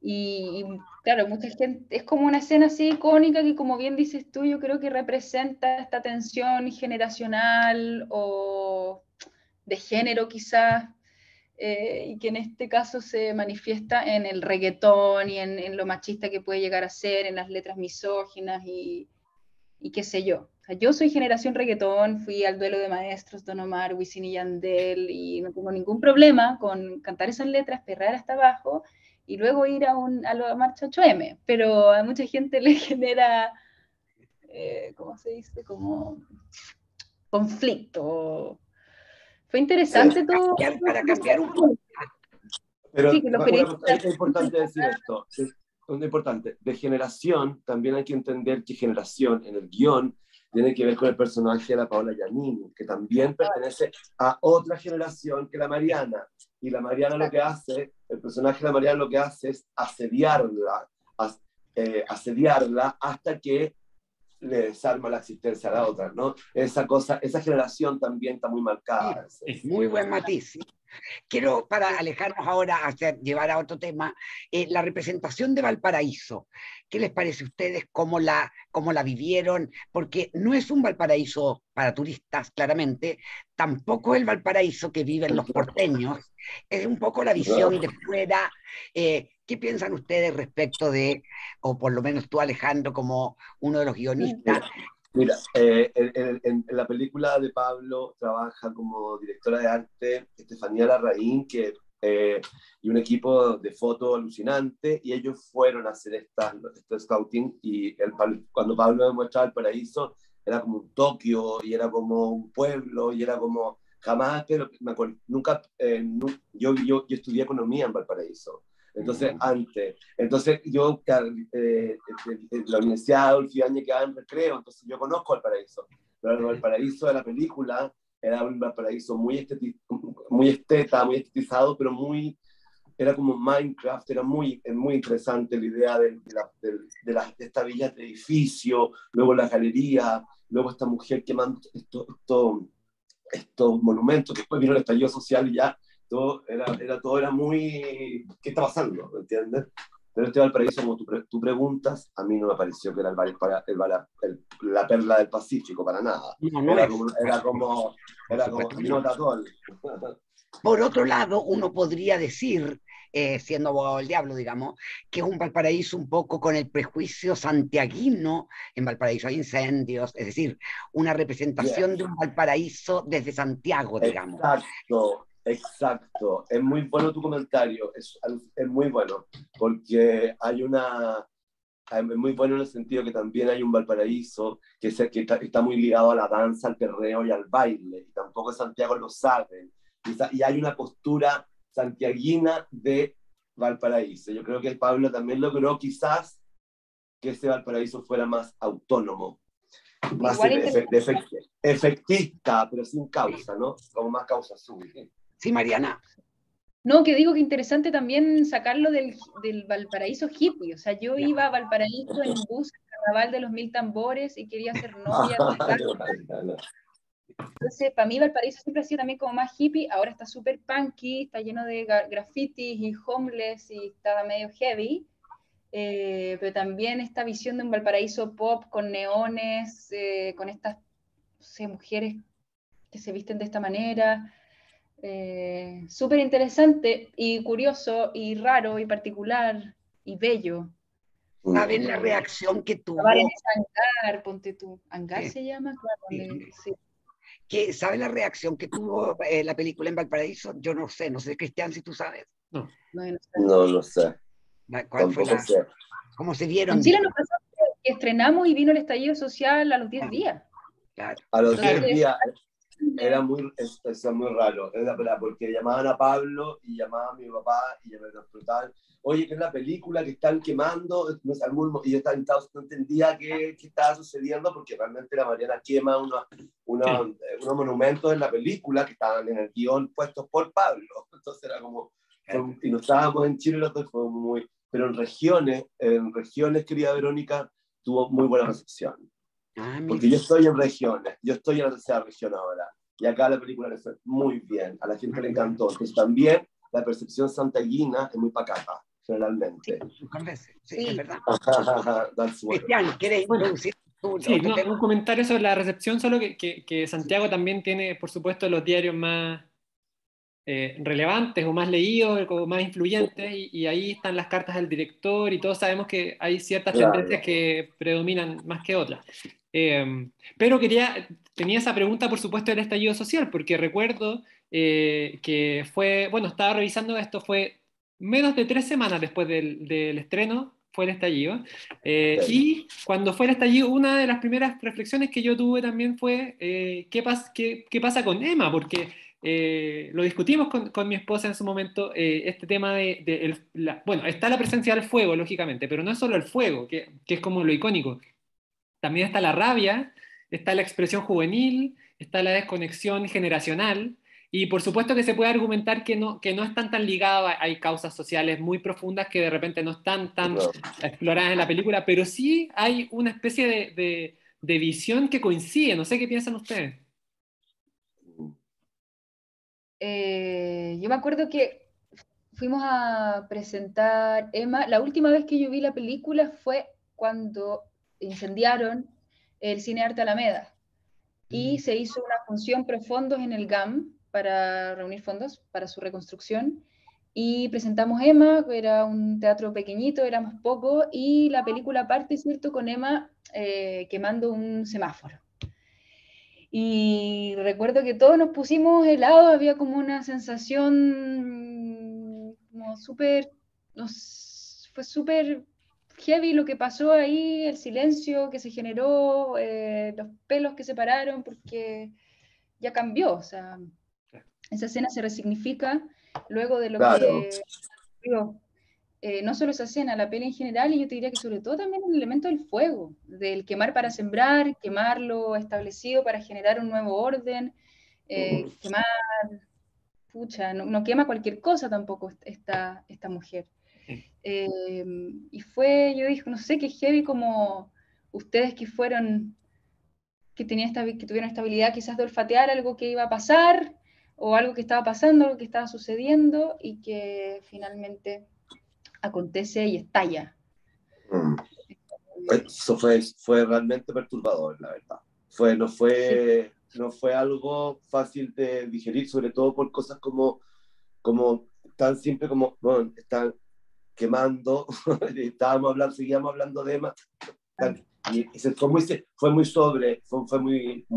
Y claro, mucha gente, es como una escena así icónica que, como bien dices tú, yo creo que representa esta tensión generacional o de género quizás, y que en este caso se manifiesta en el reggaetón y en lo machista que puede llegar a ser, en las letras misóginas y qué sé yo. O sea, yo soy generación reggaetón, fui al duelo de maestros, Don Omar, Wisin y Yandel, y no tengo ningún problema con cantar esas letras, perrear hasta abajo, y luego ir a la marcha 8M, pero a mucha gente le genera, ¿cómo se dice? Como conflicto. Fue interesante todo. Para cambiar un poco. Pero sí, que los periodistas... es importante decir esto. Es importante. De generación, también hay que entender que generación en el guión tiene que ver con el personaje de la Paola Giannini, que también pertenece a otra generación que la Mariana. Y la Mariana lo que hace, el personaje de la Mariana lo que hace es asediarla hasta que le desarma la existencia a la otra, ¿no? Esa cosa, esa generación también está muy marcada. Sí, muy buen matiz. Sí. Quiero, para alejarnos ahora, llevar a otro tema, la representación de Valparaíso. ¿Qué les parece a ustedes? ¿Cómo la vivieron? Porque no es un Valparaíso para turistas, claramente, tampoco el Valparaíso que viven los porteños, es un poco la visión de fuera. ¿Qué piensan ustedes respecto de, o por lo menos tú, Alejandro, como uno de los guionistas? Mira, en la película de Pablo trabaja como directora de arte Estefanía Larraín, y un equipo de foto alucinante, y ellos fueron a hacer este scouting, y cuando Pablo me mostraba el paraíso, era como un Tokio, y era como un pueblo, y era como jamás, pero me acuerdo, nunca, yo estudié economía en Valparaíso. Entonces yo, la Universidad de Adolfo Ibáñez quedaba en Recreo, entonces yo conozco Valparaíso, pero el Valparaíso de la película era un Valparaíso muy estetizado, pero era como Minecraft, era muy interesante la idea de esta villa de edificio, luego la galería, luego esta mujer quemando estos monumentos, que después vino el estallido social y ya todo era muy... ¿Qué está pasando? ¿Entiendes? Pero este Valparaíso, como tú preguntas, a mí no me pareció que era la perla del Pacífico, para nada. Era como Notadol. Por otro lado, uno podría decir, siendo abogado del diablo, digamos, que es un Valparaíso un poco con el prejuicio santiaguino. En Valparaíso hay incendios, es decir, una representación de un Valparaíso desde Santiago, digamos. Exacto. Es muy bueno tu comentario, es muy bueno, porque es muy bueno en el sentido que también hay un Valparaíso que está muy ligado a la danza, al perreo y al baile, y tampoco Santiago lo sabe. Y hay una postura santiaguina de Valparaíso. Yo creo que Pablo también logró quizás que ese Valparaíso fuera más autónomo, más efectista, pero sin causa, ¿no? Como más causa suya. Sí, Mariana. No, que digo que interesante también sacarlo del Valparaíso hippie. O sea, yo iba a Valparaíso en bus al Carnaval de los 1000 tambores y quería ser novia. Entonces, para mí Valparaíso siempre ha sido también como más hippie. Ahora está súper punky, está lleno de grafitis y homeless y está medio heavy. Pero también esta visión de un Valparaíso pop con neones, con estas, no sé, mujeres que se visten de esta manera. Súper interesante y curioso y raro y particular y bello. ¿Saben la reacción que tuvo? Hangar, ponte tú. ¿Hangar se llama? Claro, sí. ¿Sabe la reacción que tuvo la película en Valparaíso? Yo no sé, Cristian, si tú sabes. No lo sé. ¿Cuál fue ¿Cómo se vieron? En Chile nos pasó que estrenamos y vino el estallido social a los 10 días. Claro. A los 10 días. Era muy raro, porque llamaban a Pablo y llamaban a mi papá y me lo explotaban. Oye, ¿qué es la película que están quemando? Y yo no entendía qué estaba sucediendo, porque realmente la Mariana quema unos monumentos en la película que estaban en el guión puestos por Pablo. Entonces era como, y no estábamos en Chile los dos, fue muy... Pero en regiones, querida Verónica, tuvo muy buena recepción. Porque yo estoy en regiones, yo estoy en la tercera región ahora, y acá la película le fue muy bien, a la gente le encantó. Entonces también la percepción santiaguina es muy pacata, generalmente. Sí, es verdad. Cristian, ¿quieres introducir sí, no, un comentario sobre la recepción, solo que Santiago también tiene, por supuesto, los diarios más relevantes o más leídos o más influyentes, y ahí están las cartas del director, y todos sabemos que hay ciertas tendencias que predominan más que otras. Pero tenía esa pregunta, por supuesto, del estallido social, porque recuerdo que fue, bueno, estaba revisando esto, fue menos de 3 semanas después del estreno, fue el estallido, y cuando fue el estallido, una de las primeras reflexiones que yo tuve también fue ¿qué pasa con Emma? Porque lo discutimos con mi esposa en su momento, este tema bueno, está la presencia del fuego, lógicamente, pero no es solo el fuego, que es como lo icónico. También está la rabia, está la expresión juvenil, está la desconexión generacional, y por supuesto que se puede argumentar que no están tan ligadas, hay causas sociales muy profundas que de repente no están tan exploradas en la película, pero sí hay una especie de visión que coincide. No sé qué piensan ustedes. Yo me acuerdo que fuimos a presentar Emma. La última vez que yo vi la película fue cuando incendiaron el Cine Arte Alameda y se hizo una función profundos en el GAM para reunir fondos para su reconstrucción, y presentamos Emma. Era un teatro pequeñito, éramos pocos, y la película parte, ¿cierto?, con Emma quemando un semáforo. Y recuerdo que todos nos pusimos helados, había como una sensación como súper, fue súper heavy lo que pasó ahí, el silencio que se generó, los pelos que se pararon, porque ya cambió, o sea, esa escena se resignifica luego de lo que ocurrió. No solo esa escena, la peli en general, y yo te diría que sobre todo también el elemento del fuego, del quemar para sembrar, quemar lo establecido para generar un nuevo orden, quemar, pucha, no quema cualquier cosa tampoco esta mujer. Y yo dije, no sé, qué heavy como ustedes que tuvieron esta habilidad quizás de olfatear algo que iba a pasar, o algo que estaba pasando, algo que estaba sucediendo, y que finalmente acontece y estalla. Eso fue realmente perturbador, la verdad. No fue algo fácil de digerir, sobre todo por cosas como tan simple como, bueno, están quemando, seguíamos hablando de Emma, y fue muy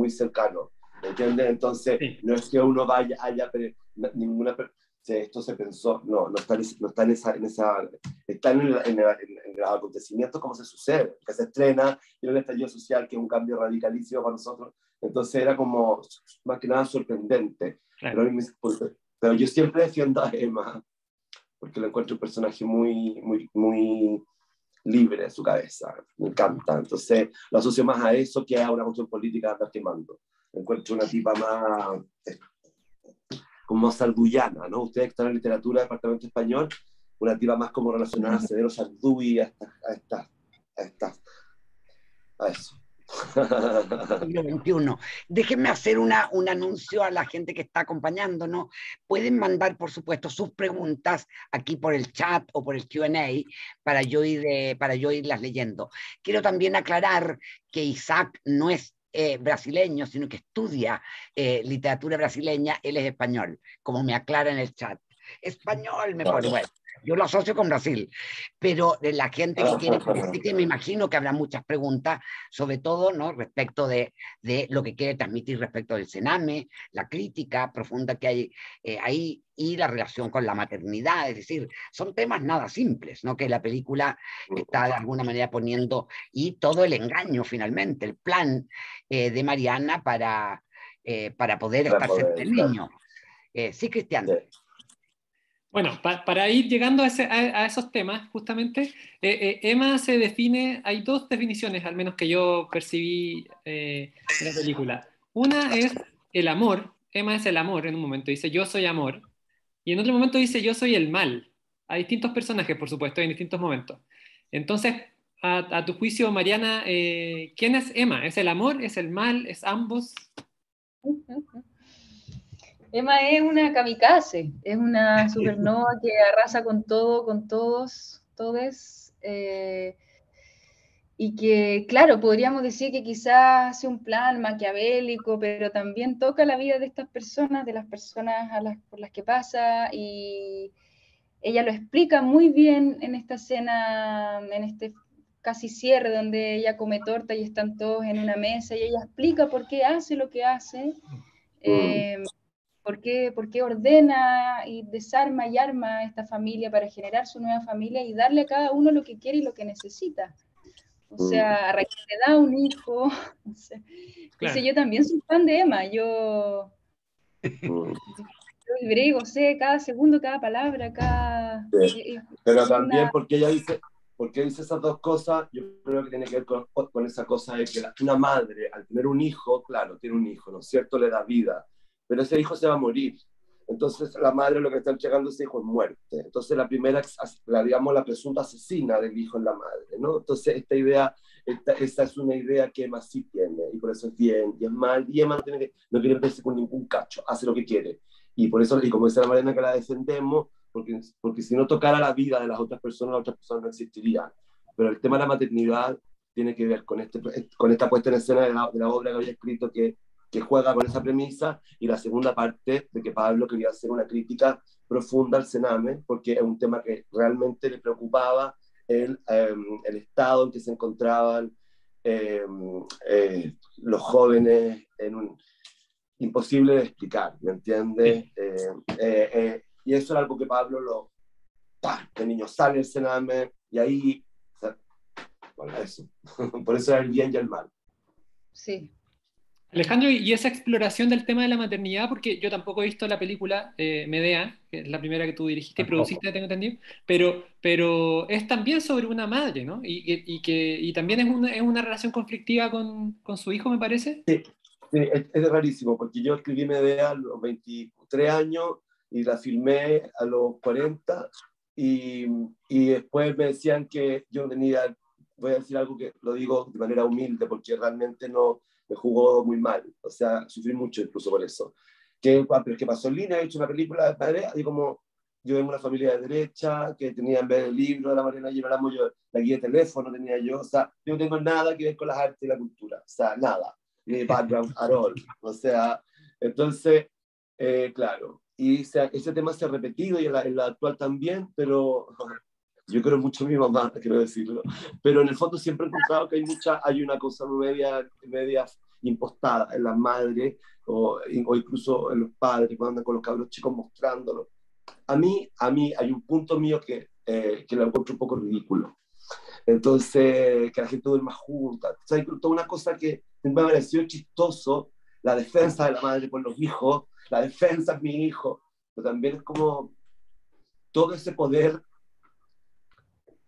cercano, ¿me entiendes? Entonces, no es que uno esto se pensó, no está en el acontecimiento como se sucede, que se estrena, y en el estallido social, que es un cambio radicalísimo para nosotros. Entonces era como, más que nada, sorprendente. Claro. Pero yo siempre defiendo a Emma, porque lo encuentro un personaje muy, muy, muy libre de su cabeza, me encanta. Entonces lo asocio más a eso que a una cuestión política de andar quemando. Encuentro una tipa más como sardullana, ¿no? Ustedes que están en literatura, departamento español, una tipa más como relacionada a Severo Sardú y a eso. Siglo XXI. Déjenme hacer un anuncio a la gente que está acompañándonos. Pueden mandar, por supuesto, sus preguntas aquí por el chat o por el Q&A para yo irlas leyendo. Quiero también aclarar que Isaac no es brasileño, sino que estudia literatura brasileña. Él es español, como me aclara en el chat. Español, me pone, bueno. Yo lo asocio con Brasil, pero la gente que quiere, sí que me imagino que habrá muchas preguntas, sobre todo, ¿no?, respecto de lo que quiere transmitir respecto del Sename, la crítica profunda que hay ahí, y la relación con la maternidad. Es decir, son temas nada simples, ¿no?, que la película está de alguna manera poniendo, y todo el engaño finalmente, el plan de Mariana para poder estar cerca del niño. Sí, Cristian. Sí. Bueno, para ir llegando a esos temas, justamente, Emma se define, hay 2 definiciones, al menos que yo percibí en la película. Una es el amor. Emma es el amor en un momento, dice yo soy amor, y en otro momento dice yo soy el mal. Hay distintos personajes, por supuesto, en distintos momentos. Entonces, a tu juicio, Mariana, ¿quién es Emma? ¿Es el amor? ¿Es el mal? ¿Es ambos? Emma es una kamikaze, es una supernova que arrasa con todo, con todos, todes. Y que, claro, podríamos decir que quizás hace un plan maquiavélico, pero también toca la vida de estas personas, de las personas por las que pasa, y ella lo explica muy bien en esta escena, en este casi cierre, donde ella come torta y están todos en una mesa, y ella explica por qué hace lo que hace, por qué ordena y desarma y arma a esta familia para generar su nueva familia y darle a cada uno lo que quiere y lo que necesita. O sea, a Raquel le da un hijo. O sea, claro. Yo también soy fan de Emma. Yo griego, sé cada segundo, cada palabra, cada... Sí. Pero también porque ella dice esas dos cosas, yo creo que tiene que ver con esa cosa de que una madre, al tener un hijo, claro, tiene un hijo, ¿no es cierto? Le da vida, pero ese hijo se va a morir. Entonces la madre lo que está entregando a ese hijo es muerte. Entonces la primera, digamos, la presunta asesina del hijo es la madre, ¿no? Entonces esta idea, esta es una idea que Emma sí tiene, y por eso es bien y es mal, y Emma no quiere meterse con ningún cacho, hace lo que quiere. Y por eso, y como dice la Mariana, que la defendemos, porque si no tocara la vida de las otras personas no existirían. Pero el tema de la maternidad tiene que ver con esta puesta en escena de la obra que había escrito que juega con esa premisa, y la segunda parte de que Pablo quería hacer una crítica profunda al Sename, porque es un tema que realmente le preocupaba el estado en que se encontraban los jóvenes imposible de explicar, ¿me entiendes? Y eso es algo que Pablo el niño sale el Sename, y ahí, o sea, bueno, eso. Por eso era el bien y el mal. Sí. Alejandro, y esa exploración del tema de la maternidad, porque yo tampoco he visto la película Medea, que es la primera que tú dirigiste y produciste, tengo entendido, pero es también sobre una madre, ¿no? Y también es una relación conflictiva con su hijo, me parece. Sí, sí, es rarísimo, porque yo escribí Medea a los 23 años y la filmé a los 40, y después me decían que yo tenía, voy a decir algo que lo digo de manera humilde, porque realmente no me jugó muy mal, o sea, sufrí mucho incluso por eso. Pero que Pasolini ha hecho una película de Medea, y como yo vengo de una familia de derecha, que tenía en vez del libro de la Mariana Llevaramos, yo la guía de teléfono tenía yo, o sea, yo no tengo nada que ver con las artes y la cultura, o sea, nada, ni background at all, o sea, entonces, claro, y ese tema se ha repetido y en la actual también, pero yo creo mucho en mi mamá, quiero decirlo, pero en el fondo siempre he encontrado que hay una cosa media impostada en las madres o incluso en los padres cuando andan con los cabros chicos mostrándolo. A mí hay un punto mío que lo encuentro un poco ridículo. Entonces, que la gente duerma junta. O sea, toda una cosa que me ha parecido chistoso, la defensa de la madre por los hijos, la defensa es mi hijo, pero también es como todo ese poder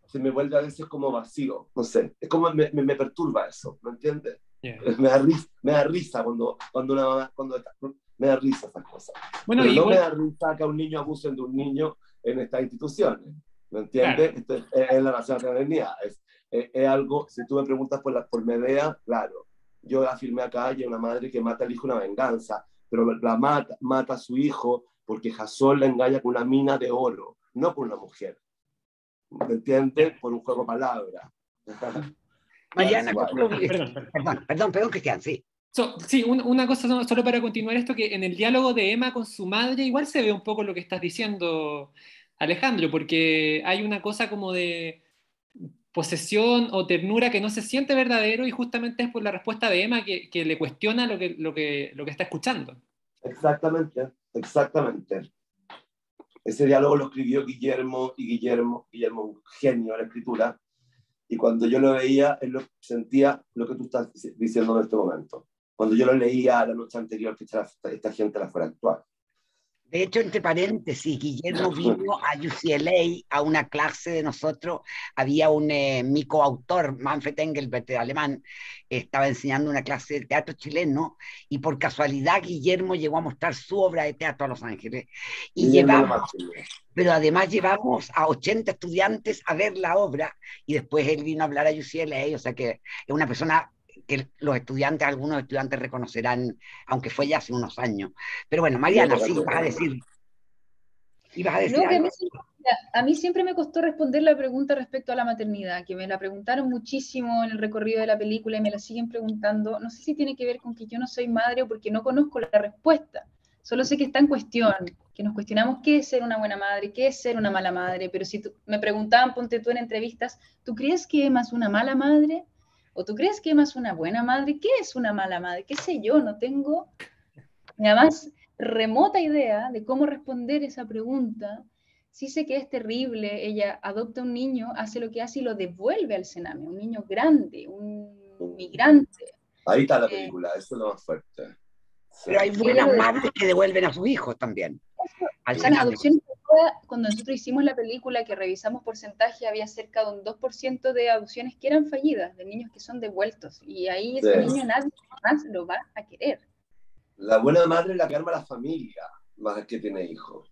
se me vuelve a veces como vacío, no sé, es como me perturba eso, ¿me entiendes? Yeah. Me da risa cuando una mamá, me da risa esas cosas. Bueno, pero no me da risa que a un niño abusen de un niño en estas instituciones, ¿me entiendes? Claro. Es la nacionalidad, es algo, si tú me preguntas por Medea, claro, yo la filmé acá y hay una madre que mata al hijo una venganza, pero la mata a su hijo porque Jasón la engaña con una mina de oro, no por una mujer. ¿Me entiendes? Por un juego de palabras. Mariana, perdón, Cristian, sí. Sí, una cosa solo para continuar esto, que en el diálogo de Emma con su madre igual se ve un poco lo que estás diciendo, Alejandro, porque hay una cosa como de posesión o ternura que no se siente verdadero, y justamente es por la respuesta de Emma que le cuestiona lo que está escuchando. Exactamente. Ese diálogo lo escribió Guillermo, un genio de la escritura, y cuando yo lo veía, él sentía lo que tú estás diciendo en este momento. Cuando yo lo leía la noche anterior que esta gente la fuera a actuar. De hecho, entre paréntesis, Guillermo vino a UCLA a una clase de nosotros. Había un mi coautor, Manfred Engelbert, alemán, estaba enseñando una clase de teatro chileno y por casualidad Guillermo llegó a mostrar su obra de teatro a Los Ángeles. Y Guillermo llevamos, Lamartine. pero además llevamos a 80 estudiantes a ver la obra y después él vino a hablar a UCLA, o sea que es una persona que los estudiantes, algunos estudiantes reconocerán, aunque fue ya hace unos años. Pero bueno, Mariana, sí, ibas a decir No, que algo. a mí siempre me costó responder la pregunta respecto a la maternidad, que me la preguntaron muchísimo en el recorrido de la película y me la siguen preguntando. No sé si tiene que ver con que yo no soy madre o porque no conozco la respuesta. Solo sé que está en cuestión, que nos cuestionamos qué es ser una buena madre, qué es ser una mala madre, pero si me preguntaban, ponte tú en entrevistas, ¿tú crees que Emma es una mala madre? ¿O tú crees que Emma es una buena madre? ¿Qué es una mala madre? ¿Qué sé yo? No tengo la más remota idea de cómo responder esa pregunta. Sí sé que es terrible, ella adopta un niño, hace lo que hace y lo devuelve al Sename, un niño grande, un migrante. Ahí está la película, eso es lo más fuerte. Sí. Pero hay buenas madres que devuelven a sus hijos también. O sea, las adopciones, cuando nosotros hicimos la película que revisamos porcentaje, había cerca de un 2% de adopciones que eran fallidas, de niños que son devueltos. Y ahí ese niño nadie más lo va a querer. La buena madre es la que arma la familia, más que tiene hijos.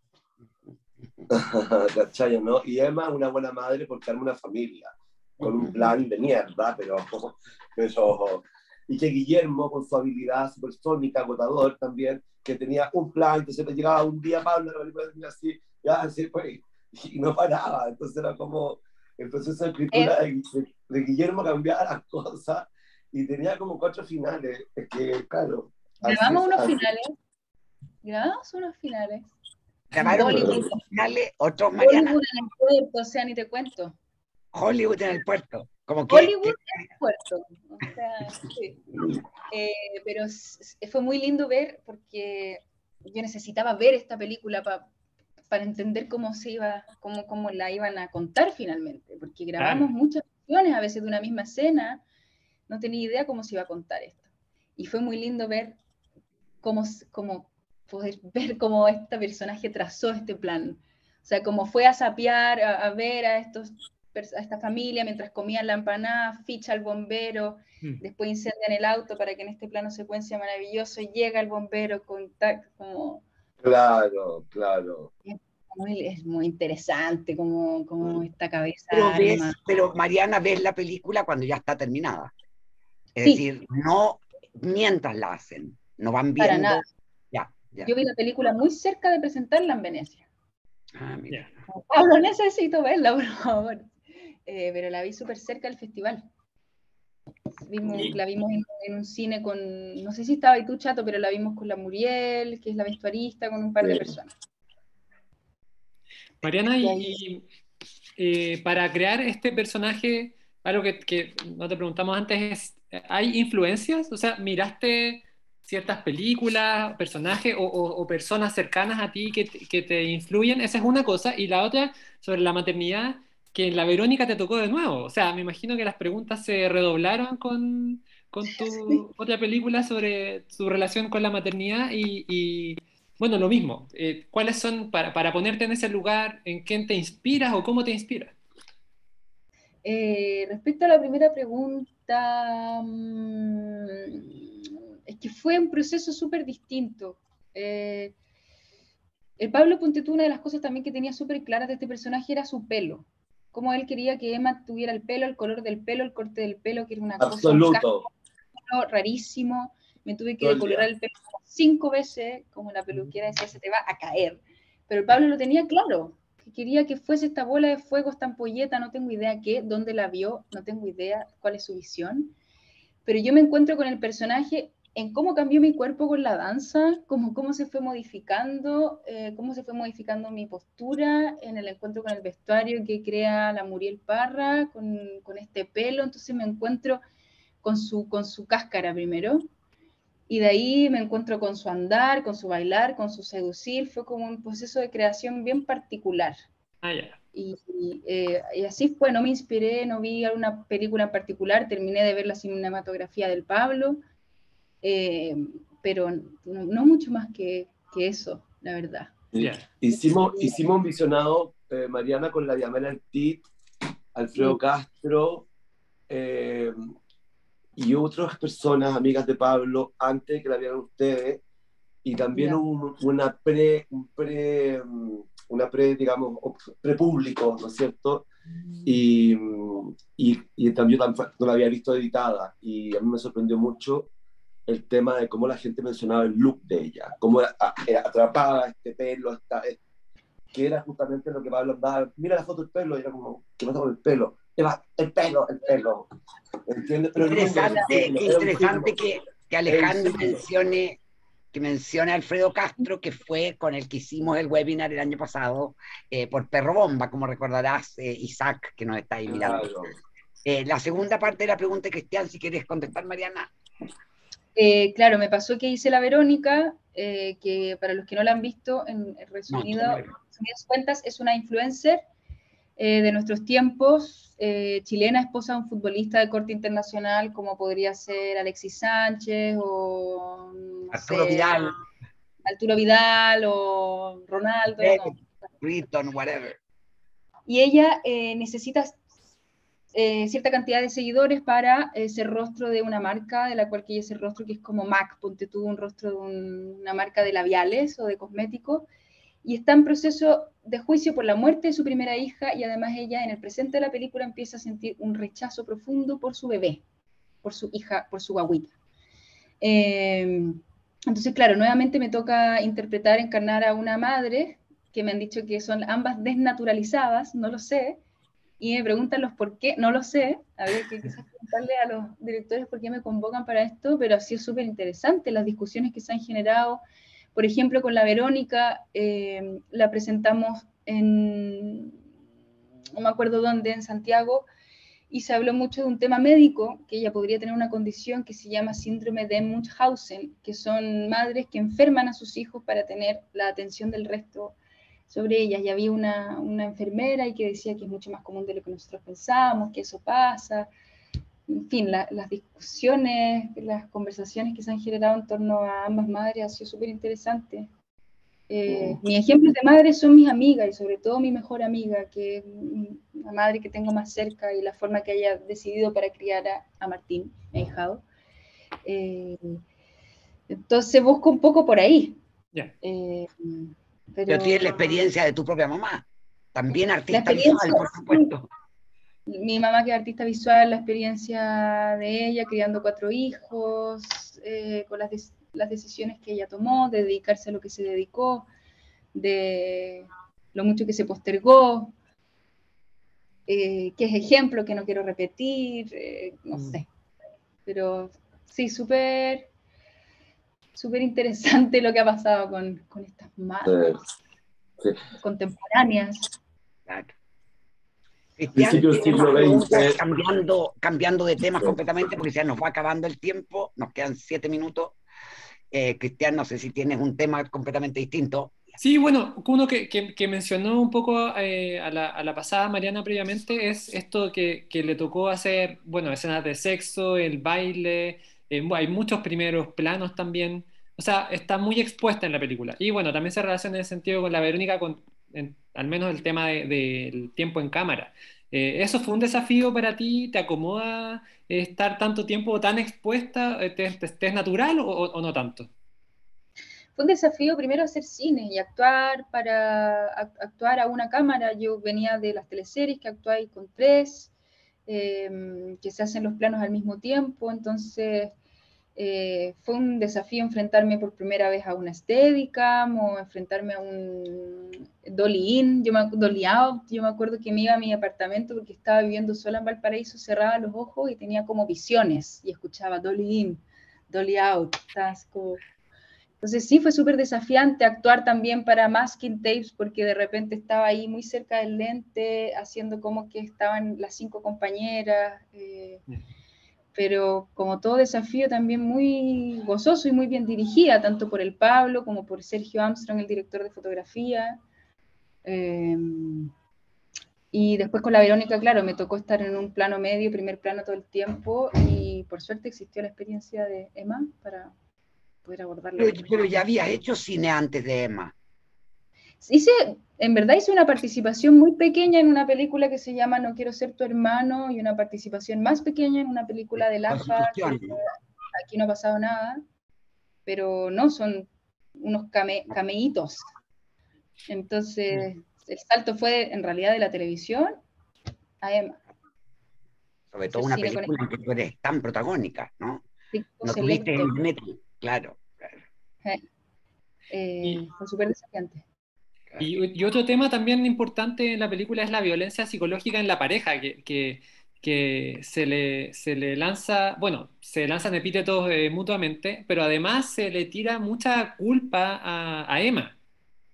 ¿Cachai, no? Y Emma es una buena madre porque arma una familia, con un plan de mierda, pero y que Guillermo, con su habilidad supersónica, agotador también, que tenía un plan, que se le llegaba un día Pablo, la película decía así, ya, así, pues, y no paraba. Entonces era como el proceso de escritura de Guillermo cambiaba las cosas y tenía como 4 finales. Es que, claro. Grabamos unos finales. Grabamos unos finales. Grabaron Hollywood, unos finales, otros, Mariana. Hollywood en el puerto, o sea, ni te cuento. Hollywood en el puerto. Como que, Hollywood en el puerto. O sea, sí. Pero fue muy lindo ver porque yo necesitaba ver esta película para entender cómo se iba, cómo la iban a contar finalmente, porque grabamos muchas versiones a veces de una misma escena, no tenía idea cómo se iba a contar esto. Y fue muy lindo ver poder ver cómo este personaje trazó este plan. O sea, cómo fue a sapear, a ver a esta familia mientras comían la empanada, ficha al bombero, después incendian el auto para que en este plano secuencia maravilloso llega el bombero como... Claro, claro. Es muy interesante como esta cabeza pero Mariana, ves la película cuando ya está terminada. Es sí. decir, no mientras la hacen, no van viendo. Para nada. Ya. Yo vi la película muy cerca de presentarla en Venecia. Mira. Pablo, necesito verla, por favor. Pero la vi súper cerca del festival. La vimos en un cine con, no sé si estaba ahí tú, Chato, pero la vimos con la Muriel, que es la vestuarista, con un par de personas. Mariana, para crear este personaje, algo que no te preguntamos antes es, ¿hay influencias? O sea, ¿miraste ciertas películas, personajes o personas cercanas a ti que te influyen? Esa es una cosa. Y la otra, sobre la maternidad, que en la Verónica te tocó de nuevo. O sea, me imagino que las preguntas se redoblaron con tu otra película sobre su relación con la maternidad y bueno, lo mismo. ¿Cuáles son, para ponerte en ese lugar, en quién te inspiras o cómo te inspiras? Respecto a la primera pregunta, es que fue un proceso súper distinto. El Pablo Pontetú, una de las cosas también que tenía súper claras de este personaje era su pelo. Cómo él quería que Emma tuviera el pelo, el color del pelo, el corte del pelo, que era una cosa rarísimo. Me tuve que decolorar el pelo 5 veces, como la peluquera decía, se te va a caer. Pero el Pablo lo tenía claro, que quería que fuese esta bola de fuego, esta ampolleta, no tengo idea qué, dónde la vio, no tengo idea cuál es su visión. Pero yo me encuentro con el personaje en cómo cambió mi cuerpo con la danza, cómo se fue modificando, mi postura en el encuentro con el vestuario que crea la Muriel Parra, con este pelo. Entonces me encuentro con su cáscara primero, y de ahí me encuentro con su andar, con su bailar, con su seducir. Fue como un proceso de creación bien particular. Y así fue, no me inspiré, no vi alguna película en particular, terminé de ver la cinematografía del Pablo, pero no mucho más que eso, la verdad. Hicimos un visionado, Mariana, con la Diamela Artit, Alfredo Castro, y otras personas, amigas de Pablo, antes de que la vieran ustedes, y también una digamos, pre-público, ¿no es cierto? Y también no la había visto editada, y a mí me sorprendió mucho el tema de cómo la gente mencionaba el look de ella, cómo atrapaba este pelo, que era justamente lo que Pablo andaba, mira la foto del pelo, y era como, ¿qué pasa con el pelo? El pelo, ¿entiendes? Pero interesante que Alejandro mencione a Alfredo Castro, que fue con el que hicimos el webinar el año pasado por Perro Bomba, como recordarás, Isaac, que nos está ahí mirando. Claro. La segunda parte de la pregunta de Cristian, si quieres contestar, Mariana. Claro, me pasó que hice la Verónica, que para los que no la han visto, en resumidas cuentas, es una influencer de nuestros tiempos, chilena, esposa de un futbolista de corte internacional, como podría ser Alexis Sánchez o Arturo Vidal. Arturo Vidal o Ronaldo. Britton, whatever. Y ella necesita cierta cantidad de seguidores para ser rostro de una marca, de la cual que ella es el rostro, que es como MAC, ponte tú un rostro de una marca de labiales o de cosméticos, y está en proceso de juicio por la muerte de su primera hija, y además ella en el presente de la película empieza a sentir un rechazo profundo por su bebé, por su hija, por su guagüita. Entonces, claro, nuevamente me toca encarnar a una madre, que me han dicho que son ambas desnaturalizadas, no lo sé, y me preguntan los por qué, no lo sé, habría que quizás preguntarle a los directores por qué me convocan para esto, pero ha sido súper interesante las discusiones que se han generado. Por ejemplo, con la Verónica, la presentamos no me acuerdo dónde, en Santiago, y se habló mucho de un tema médico, que ella podría tener una condición que se llama síndrome de Munchausen, que son madres que enferman a sus hijos para tener la atención del resto sobre ellas. Y había una enfermera y que decía que es mucho más común de lo que nosotros pensamos, que eso pasa. En fin, las discusiones, las conversaciones que se han generado en torno a ambas madres ha sido súper interesante. Mis ejemplos de madre son mis amigas, y sobre todo mi mejor amiga, que es la madre que tengo más cerca, y la forma que haya decidido para criar a Martín, mi ahijado. Entonces busco un poco por ahí. Yeah. Pero tienes la experiencia de tu propia mamá, también artista visual, por supuesto. Mi mamá, que es artista visual, la experiencia de ella criando 4 hijos, con las decisiones que ella tomó, de dedicarse a lo que se dedicó, de lo mucho que se postergó, que es ejemplo que no quiero repetir, no sé. Pero sí, súper interesante lo que ha pasado con estas madres contemporáneas. Claro. Cristian, cambiando de temas completamente, porque ya nos va acabando el tiempo, nos quedan 7 minutos. Cristian, no sé si tienes un tema completamente distinto. Sí, bueno, uno que mencionó un poco a la pasada Mariana previamente es esto que le tocó hacer, bueno, escenas de sexo, el baile, hay muchos primeros planos también, o sea, está muy expuesta en la película. Y bueno, también se relaciona en ese sentido con la Verónica, al menos el tema del tiempo en cámara. ¿Eso fue un desafío para ti? ¿Te acomoda estar tanto tiempo tan expuesta? ¿Te es natural o no tanto? Fue un desafío primero hacer cine y actuar a una cámara. Yo venía de las teleseries que actuáis con 3, que se hacen los planos al mismo tiempo, entonces fue un desafío enfrentarme por primera vez a una Steadicam o enfrentarme a un Dolly Out. Yo me acuerdo que me iba a mi apartamento porque estaba viviendo sola en Valparaíso, cerraba los ojos y tenía como visiones y escuchaba Dolly In, Dolly Out, como... Entonces sí, fue súper desafiante actuar también para masking tapes, porque de repente estaba ahí muy cerca del lente, haciendo como que estaban las 5 compañeras, pero como todo desafío también muy gozoso y muy bien dirigida, tanto por el Pablo como por Sergio Armstrong, el director de fotografía. Y después con la Verónica, claro, me tocó estar en un plano medio, primer plano todo el tiempo, y por suerte existió la experiencia de Emma para poder abordarlo. Pero ya habías hecho cine antes de Emma. En verdad hice una participación muy pequeña en una película que se llama No quiero ser tu hermano, y una participación más pequeña en una película de Lafa, que aquí no ha pasado nada, pero no, son unos cameitos. Entonces, el salto fue en realidad de la televisión a Emma. Sobre todo una película en que tú eres tan protagónica, ¿no? No tuviste el metro, claro. Fue súper desafiante. Y otro tema también importante en la película es la violencia psicológica en la pareja, que se le lanza, bueno, se lanzan epítetos mutuamente, pero además se le tira mucha culpa a Emma,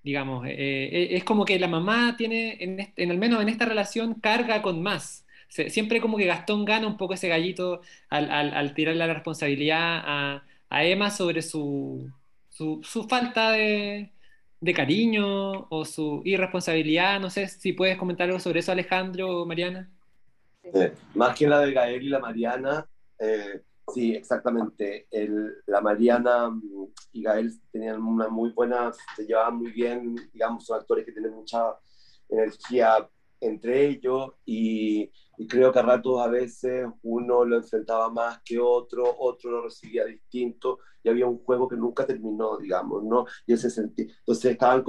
digamos. Es como que la mamá tiene, al menos en esta relación, carga con más. Siempre como que Gastón gana un poco ese gallito al tirarle la responsabilidad a Emma sobre su falta de cariño o su irresponsabilidad. No sé si puedes comentar algo sobre eso, Alejandro o Mariana. Más que la de Gael y la Mariana, sí, exactamente. La Mariana y Gael tenían una muy buena, se llevaban muy bien, digamos, son actores que tienen mucha energía entre ellos y creo que a ratos a veces uno lo enfrentaba más que otro lo recibía distinto y había un juego que nunca terminó, digamos, ¿no? Y ese sentido, entonces estaban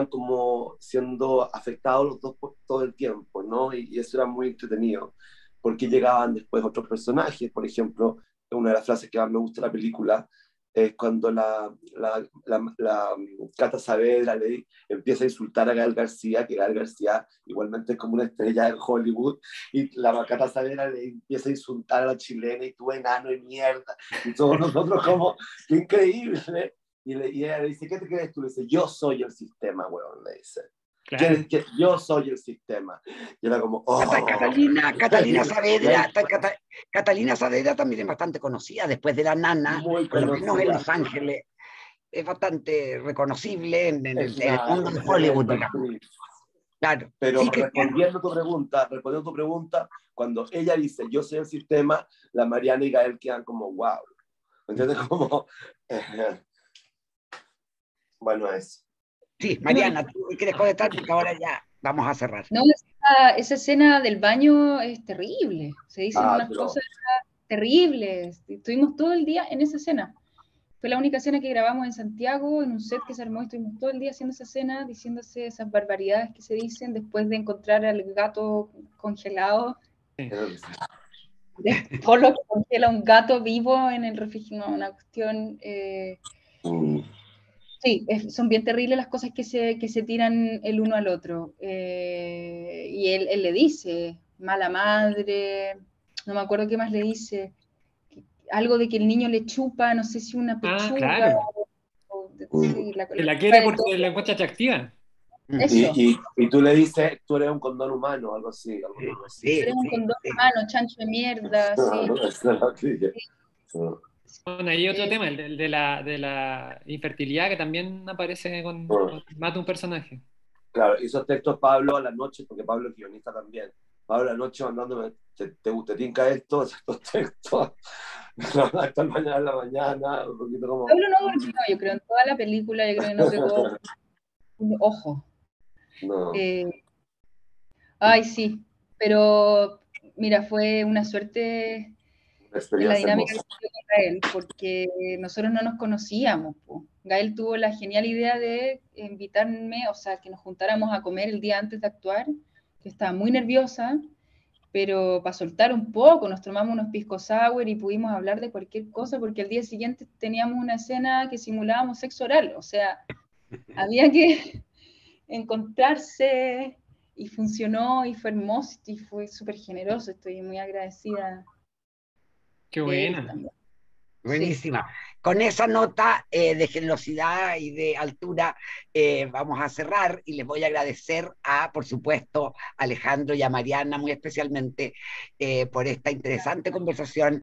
como siendo afectados los dos por todo el tiempo, ¿no? Y eso era muy entretenido, porque llegaban después otros personajes, por ejemplo, una de las frases que más me gusta de la película es cuando la Cata Saavedra le empieza a insultar a Gael García, que Gael García igualmente es como una estrella de Hollywood, y la Cata Saavedra le empieza a insultar a la chilena, y tú enano de mierda, y todos nosotros como, qué increíble, y ella le dice, ¿qué te crees tú? Le dice, yo soy el sistema, weón, le dice. Claro. Yo soy el sistema. Y era como, oh. Catalina Saavedra también es bastante conocida después de La Nana, por lo menos en Los Ángeles. Es bastante reconocible en el mundo de Hollywood, digamos. Claro. Pero sí, respondiendo a tu pregunta, cuando ella dice, yo soy el sistema, la Mariana y Gael quedan como, wow. ¿Entiendes? Como, bueno, eso. Sí, Mariana, ¿tú quieres conectar? Porque ahora ya vamos a cerrar. No, esa escena del baño es terrible. Se dicen unas cosas terribles. Estuvimos todo el día en esa escena. Fue la única escena que grabamos en Santiago, en un set que se armó, y estuvimos todo el día haciendo esa escena, diciéndose esas barbaridades que se dicen después de encontrar al gato congelado. Sí. Por lo que congela un gato vivo en el refrigerador, una cuestión... Sí, son bien terribles las cosas que se tiran el uno al otro. Y él le dice, mala madre, no me acuerdo qué más le dice, algo de que el niño le chupa, no sé si una pechuga. Claro. Sí, la quiere porque la encuentra atractiva. Y tú le dices, tú eres un condón humano, algo así. Sí, eres un condón humano, chancho de mierda, sí. Bueno, hay otro tema, el de la infertilidad, que también aparece con más de un personaje. Claro, hizo textos Pablo a la noche, porque Pablo es guionista también. Pablo a la noche mandándome, ¿te tinca esto? Estos textos. Hasta mañana en la mañana, un poquito como... Pablo no durmió, yo creo, en toda la película, yo creo que no pegó un ojo. No. Ay, sí, pero mira, fue una suerte en la dinámica que tuve con Gael, porque nosotros no nos conocíamos. Gael tuvo la genial idea de invitarme, o sea, que nos juntáramos a comer el día antes de actuar, que estaba muy nerviosa, pero para soltar un poco, nos tomamos unos pisco sour y pudimos hablar de cualquier cosa, porque al día siguiente teníamos una escena que simulábamos sexo oral, o sea, había que encontrarse, y funcionó, y fue hermoso, y fue súper generoso, estoy muy agradecida. Qué buena. Buenísima. Sí. Con esa nota de generosidad y de altura vamos a cerrar, y les voy a agradecer por supuesto, a Alejandro y a Mariana muy especialmente por esta interesante conversación